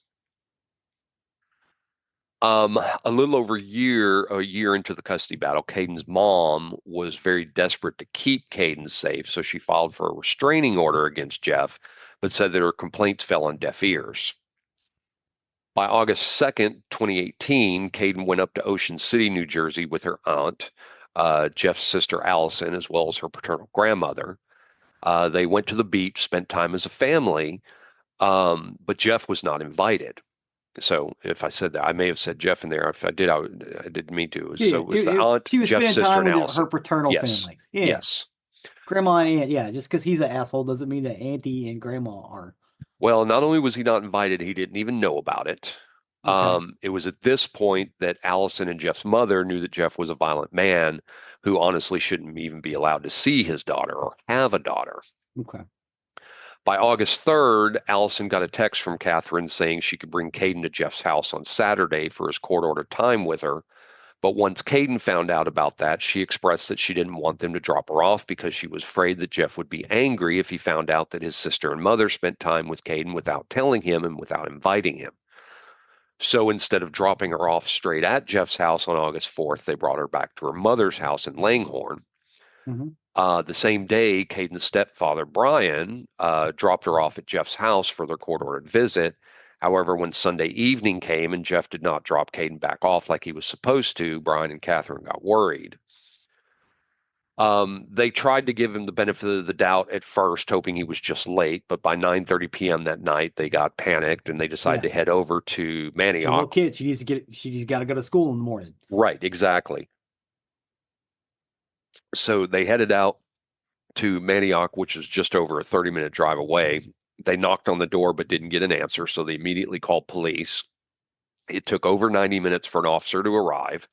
Speaker 1: A little over a year into the custody battle, Kayden's mom was very desperate to keep Kayden safe, so she filed for a restraining order against Jeff, but said that her complaints fell on deaf ears. By August 2nd, 2018, Kayden went up to Ocean City, New Jersey with her aunt, Jeff's sister Allison, as well as her paternal grandmother. They went to the beach, spent time as a family, but Jeff was not invited. So if I said that, I may have said Jeff in there. If I did, I didn't mean to. So it was the aunt,
Speaker 2: she was
Speaker 1: Jeff's
Speaker 2: spending
Speaker 1: sister,
Speaker 2: time
Speaker 1: and
Speaker 2: with
Speaker 1: Allison.
Speaker 2: her paternal
Speaker 1: Yes.
Speaker 2: family. Yeah.
Speaker 1: Yes.
Speaker 2: Grandma and aunt. Yeah, just because he's an asshole doesn't mean that auntie and grandma are.
Speaker 1: Well, not only was he not invited, he didn't even know about it.
Speaker 2: Okay.
Speaker 1: It was at this point that Allison and Jeff's mother knew that Jeff was a violent man who honestly shouldn't even be allowed to see his daughter or have a daughter.
Speaker 2: Okay.
Speaker 1: By August 3rd, Allison got a text from Catherine saying she could bring Kayden to Jeff's house on Saturday for his court-ordered time with her. But once Kayden found out about that, she expressed that she didn't want them to drop her off because she was afraid that Jeff would be angry if he found out that his sister and mother spent time with Kayden without telling him and without inviting him. So instead of dropping her off straight at Jeff's house on August 4th, they brought her back to her mother's house in Langhorne.
Speaker 2: Mm-hmm.
Speaker 1: The same day, Kayden's stepfather, Brian, dropped her off at Jeff's house for their court-ordered visit. However, when Sunday evening came and Jeff did not drop Kayden back off like he was supposed to, Brian and Catherine got worried. They tried to give him the benefit of the doubt at first, hoping he was just late, but by 9:30 p.m. that night, they got panicked and they decided to head over to
Speaker 2: It's a little
Speaker 1: Manioc.
Speaker 2: kid. She's got to go to school in the morning.
Speaker 1: Right, exactly. So they headed out to Manioc, which is just over a 30-minute drive away. They knocked on the door but didn't get an answer, so they immediately called police. It took over 90 minutes for an officer to arrive,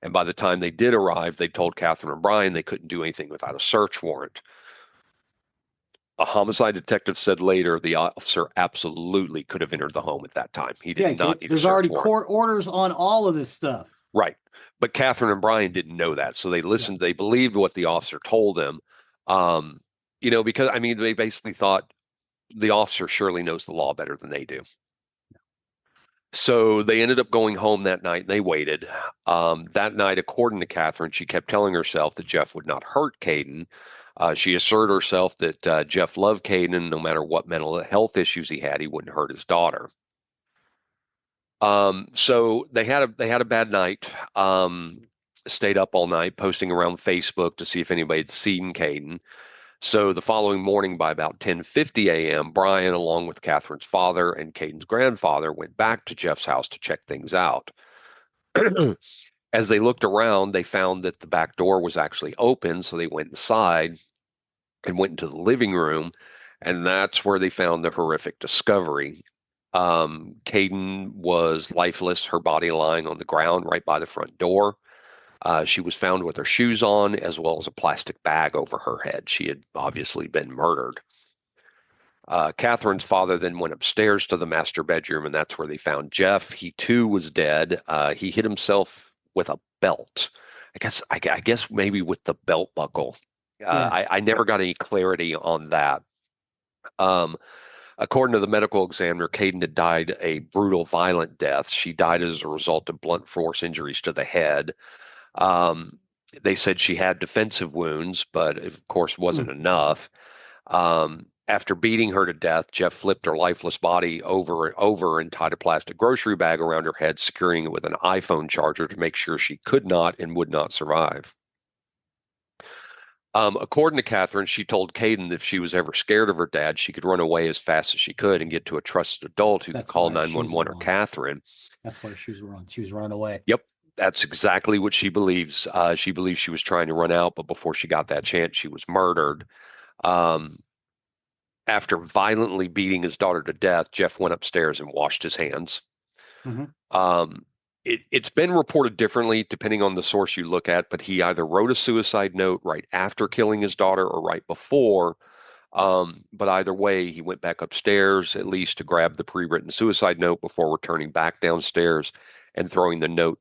Speaker 1: and by the time they did arrive, they told Catherine and Brian they couldn't do anything without a search warrant. A homicide detective said later the officer absolutely could have entered the home at that time. He did not need a
Speaker 2: There's
Speaker 1: search
Speaker 2: already
Speaker 1: warrant.
Speaker 2: court orders on all of this stuff.
Speaker 1: Right. But Catherine and Brian didn't know that. So they listened. They believed what the officer told them. because I mean, they basically thought the officer surely knows the law better than they do. So they ended up going home that night and they waited. That night, according to Catherine, she kept telling herself that Jeff would not hurt Kayden. She assured herself that Jeff loved Kayden, and no matter what mental health issues he had, he wouldn't hurt his daughter. So they had a bad night. Stayed up all night, posting around Facebook to see if anybody had seen Kayden. So the following morning, by about 10:50 a.m., Brian, along with Catherine's father and Kayden's grandfather, went back to Jeff's house to check things out. As they looked around, they found that the back door was actually open, so they went inside and went into the living room, and that's where they found the horrific discovery. Kayden was lifeless, her body lying on the ground right by the front door. She was found with her shoes on, as well as a plastic bag over her head. She had obviously been murdered. Catherine's father then went upstairs to the master bedroom, and that's where they found Jeff. He too was dead. He hit himself with a belt. I guess maybe with the belt buckle. I never got any clarity on that. According to the medical examiner, Kayden had died a brutal, violent death. She died as a result of blunt force injuries to the head. They said she had defensive wounds, but of course wasn't enough. After beating her to death, Jeff flipped her lifeless body over and tied a plastic grocery bag around her head, securing it with an iPhone charger to make sure she could not and would not survive. According to Catherine, she told Kayden that if she was ever scared of her dad, she could run away as fast as she could and get to a trusted adult who could call 911 or Catherine.
Speaker 2: That's why her shoes were on. She was running away.
Speaker 1: Yep. That's exactly what she believes. She believes she was trying to run out, but before she got that chance, she was murdered. After violently beating his daughter to death, Jeff went upstairs and washed his hands. It's been reported differently depending on the source you look at, but he either wrote a suicide note right after killing his daughter or right before. But either way, he went back upstairs at least to grab the pre-written suicide note before returning back downstairs and throwing the note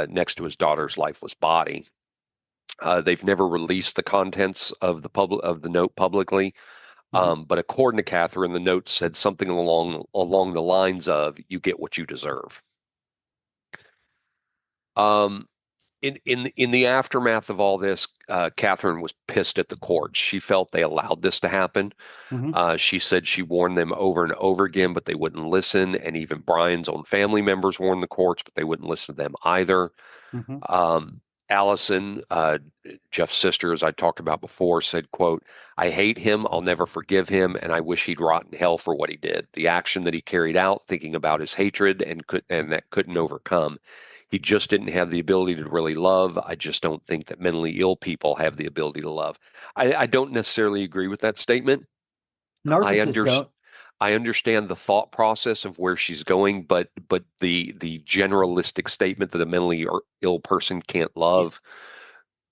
Speaker 1: next to his daughter's lifeless body. They've never released the contents of the note publicly, but according to Catherine, the note said something along the lines of "You get what you deserve." In the aftermath of all this, Catherine was pissed at the courts. She felt they allowed this to happen. She said she warned them over and over again, but they wouldn't listen. And even Brian's own family members warned the courts, but they wouldn't listen to them either. Allison, Jeff's sister, as I talked about before, said, quote, "I hate him. I'll never forgive him. And I wish he'd rot in hell for what he did. The action that he carried out, thinking about his hatred and that couldn't overcome. He just didn't have the ability to really love. I just don't think that mentally ill people have the ability to love." I don't necessarily agree with that statement.
Speaker 2: Narcissists
Speaker 1: I understand the thought process of where she's going, but the generalistic statement that a mentally ill person can't love,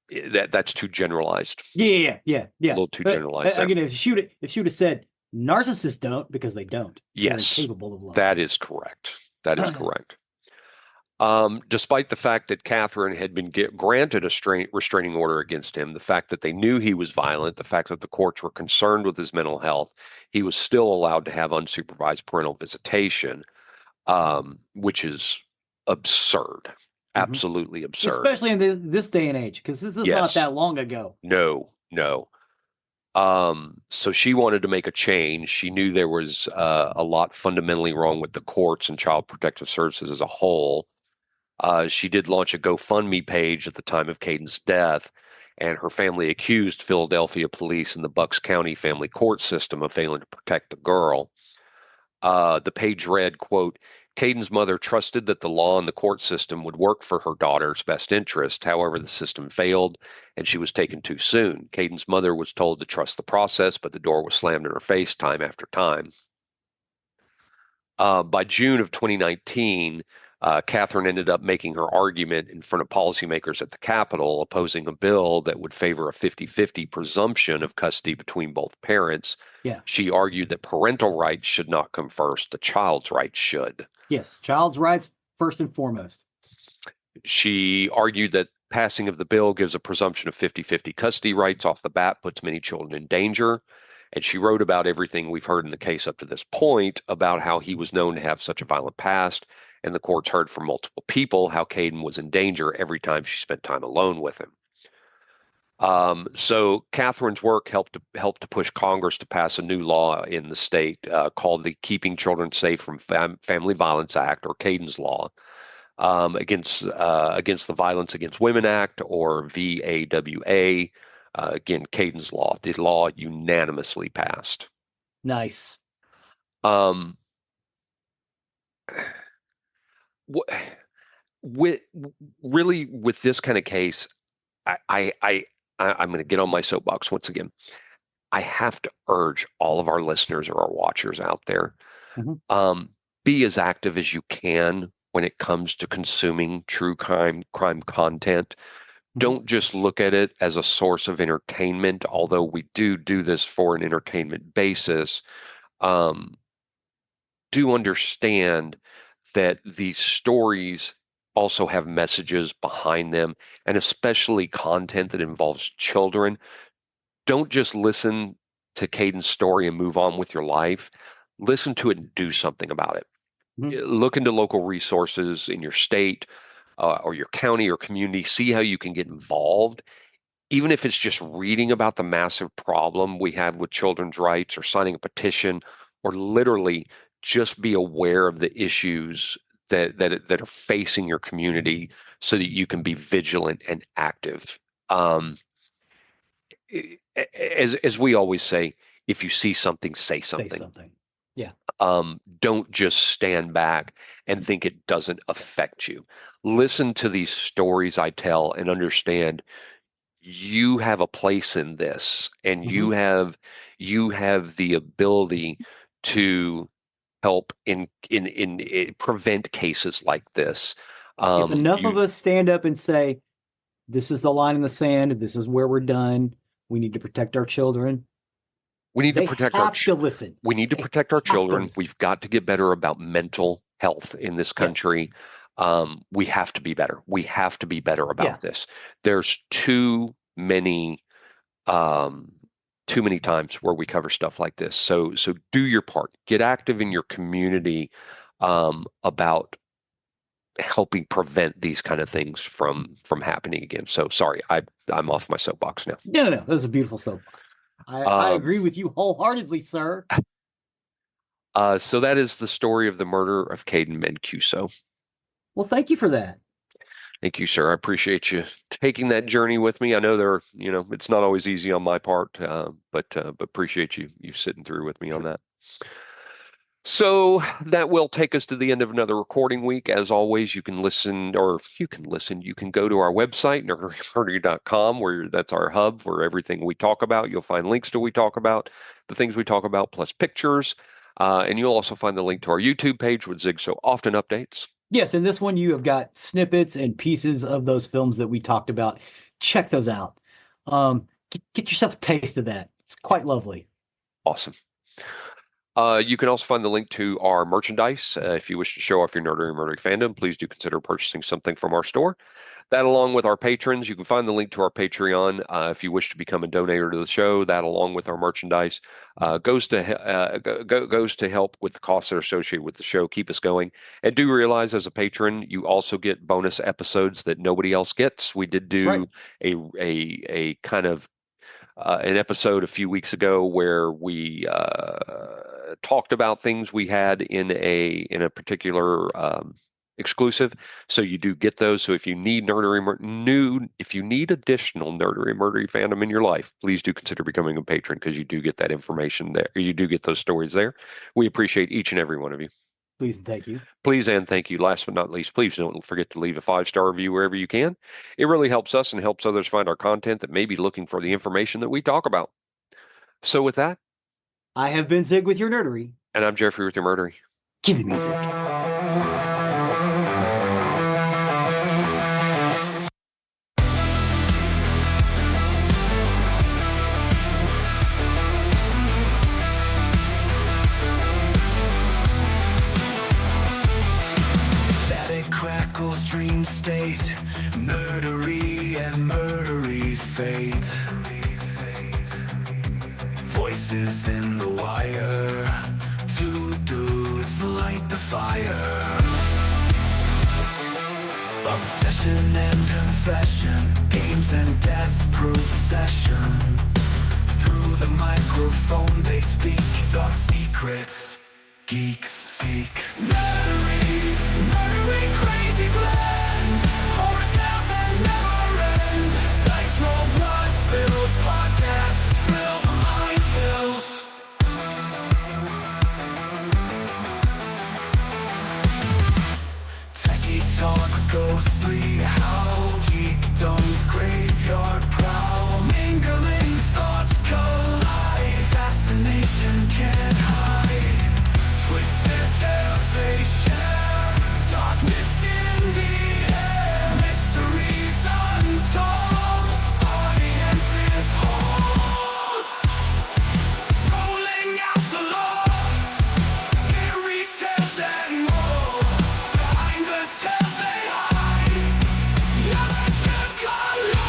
Speaker 1: that's too generalized.
Speaker 2: Yeah.
Speaker 1: A little too generalized.
Speaker 2: Again, if she would have said narcissists don't, because they don't.
Speaker 1: Yes,
Speaker 2: they're incapable of love.
Speaker 1: That is correct. Correct. Despite the fact that Catherine had been granted a restraining order against him, the fact that they knew he was violent, the fact that the courts were concerned with his mental health, he was still allowed to have unsupervised parental visitation, which is absurd. Absolutely absurd.
Speaker 2: Especially in this day and age, because this is not that long ago.
Speaker 1: No. So she wanted to make a change. She knew there was a lot fundamentally wrong with the courts and child protective services as a whole. She did launch a GoFundMe page at the time of Kayden's death, and her family accused Philadelphia police and the Bucks County family court system of failing to protect the girl. The page read, quote, "Kayden's mother trusted that the law and the court system would work for her daughter's best interest. However, the system failed, and she was taken too soon. Kayden's mother was told to trust the process, but the door was slammed in her face time after time." By June of 2019, Catherine ended up making her argument in front of policymakers at the Capitol, opposing a bill that would favor a 50-50 presumption of custody between both parents. She argued that parental rights should not come first, the child's rights should.
Speaker 2: Yes, child's rights first and foremost.
Speaker 1: She argued that passing of the bill gives a presumption of 50-50 custody rights off the bat, puts many children in danger. And she wrote about everything we've heard in the case up to this point about how he was known to have such a violent past. And the courts heard from multiple people how Kayden was in danger every time she spent time alone with him. So Catherine's work helped to push Congress to pass a new law in the state called the Keeping Children Safe from Family Violence Act, or Kayden's Law, against the Violence Against Women Act, or VAWA. Again, Kayden's Law. The law unanimously passed.
Speaker 2: Nice.
Speaker 1: With this kind of case, I'm going to get on my soapbox once again. I have to urge all of our listeners or our watchers out there, be as active as you can when it comes to consuming true crime content. Don't just look at it as a source of entertainment, although we do this for an entertainment basis. Do understand that these stories also have messages behind them, and especially content that involves children. Don't just listen to Kayden's story and move on with your life. Listen to it and do something about it. Look into local resources in your state or your county or community. See how you can get involved, even if it's just reading about the massive problem we have with children's rights, or signing a petition, or literally just be aware of the issues that are facing your community, so that you can be vigilant and active. As we always say, if you see something, say something.
Speaker 2: Say something. Yeah.
Speaker 1: Don't just stand back and think it doesn't affect you. Listen to these stories I tell and understand you have a place in this, and you have the ability to help in prevent cases like this.
Speaker 2: If enough of us stand up and say, this is the line in the sand, this is where we're done, we need to protect our children.
Speaker 1: We need to protect our children.
Speaker 2: Listen.
Speaker 1: We need to protect our children. We've got to get better about mental health in this country. We have to be better. We have to be better about this. There's too many times where we cover stuff like this. So do your part. Get active in your community about helping prevent these kind of things from happening again. So sorry, I'm off my soapbox now.
Speaker 2: No. That was a beautiful soapbox. I agree with you wholeheartedly, sir.
Speaker 1: So that is the story of the murder of Kayden Mancuso.
Speaker 2: Well, thank you for that.
Speaker 1: Thank you, sir. I appreciate you taking that journey with me. I know it's not always easy on my part, but appreciate you sitting through with me on that. So that will take us to the end of another recording week. As always, you can go to our website, nerdsandmurds.com, where that's our hub for everything we talk about. You'll find links to we talk about, the things we talk about, plus pictures. And you'll also find the link to our YouTube page, which Zig so often updates.
Speaker 2: Yes, in this one you have got snippets and pieces of those films that we talked about. Check those out. Get yourself a taste of that. It's quite lovely.
Speaker 1: Awesome. You can also find the link to our merchandise. If you wish to show off your nerdery and murdery fandom, please do consider purchasing something from our store. That, along with our patrons, you can find the link to our Patreon if you wish to become a donator to the show. That, along with our merchandise, goes to help with the costs that are associated with the show, keep us going. And do realize, as a patron, you also get bonus episodes that nobody else gets. We did do a kind of an episode a few weeks ago where we talked about things we had in a particular exclusive. So you do get those. So if you need additional nerdery murdery fandom in your life, please do consider becoming a patron, because you do get that information there. You do get those stories there. We appreciate each and every one of you.
Speaker 2: Please and thank you.
Speaker 1: Please and thank you. Last but not least, please don't forget to leave a 5-star review wherever you can. It really helps us and helps others find our content that may be looking for the information that we talk about. So with that,
Speaker 2: I have been Zig with your nerdery.
Speaker 1: And I'm Jeffrey with your murdery.
Speaker 2: Cue the music.
Speaker 3: Static crackles, dreams mind state, murdery and murdery fate. Voices in the wire, two dudes light the fire. Obsession and confession, games and death procession. Through the microphone they speak, dark secrets geeks seek. Murdery, murdery, crazy blend, horror tales that never end. Dice roll, blood spills, podcasts thrill, the mind fills. Techie talk, ghostly howl, geekdom's graveyard prowl. Mingling thoughts collide, fascination can't hide. Twisted tales they share, darkness in the air. Mysteries untold, audiences hold. Rolling out the law, eerie tales and more. Behind the tales they hide, narratives collide.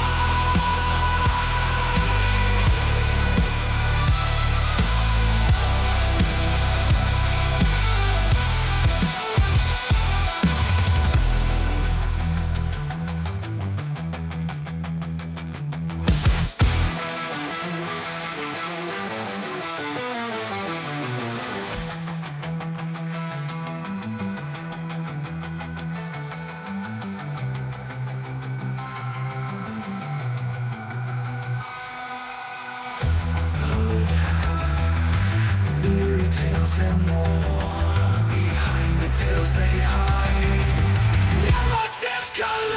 Speaker 3: Lurid tales and more. Behind the tales they hide, narratives collide.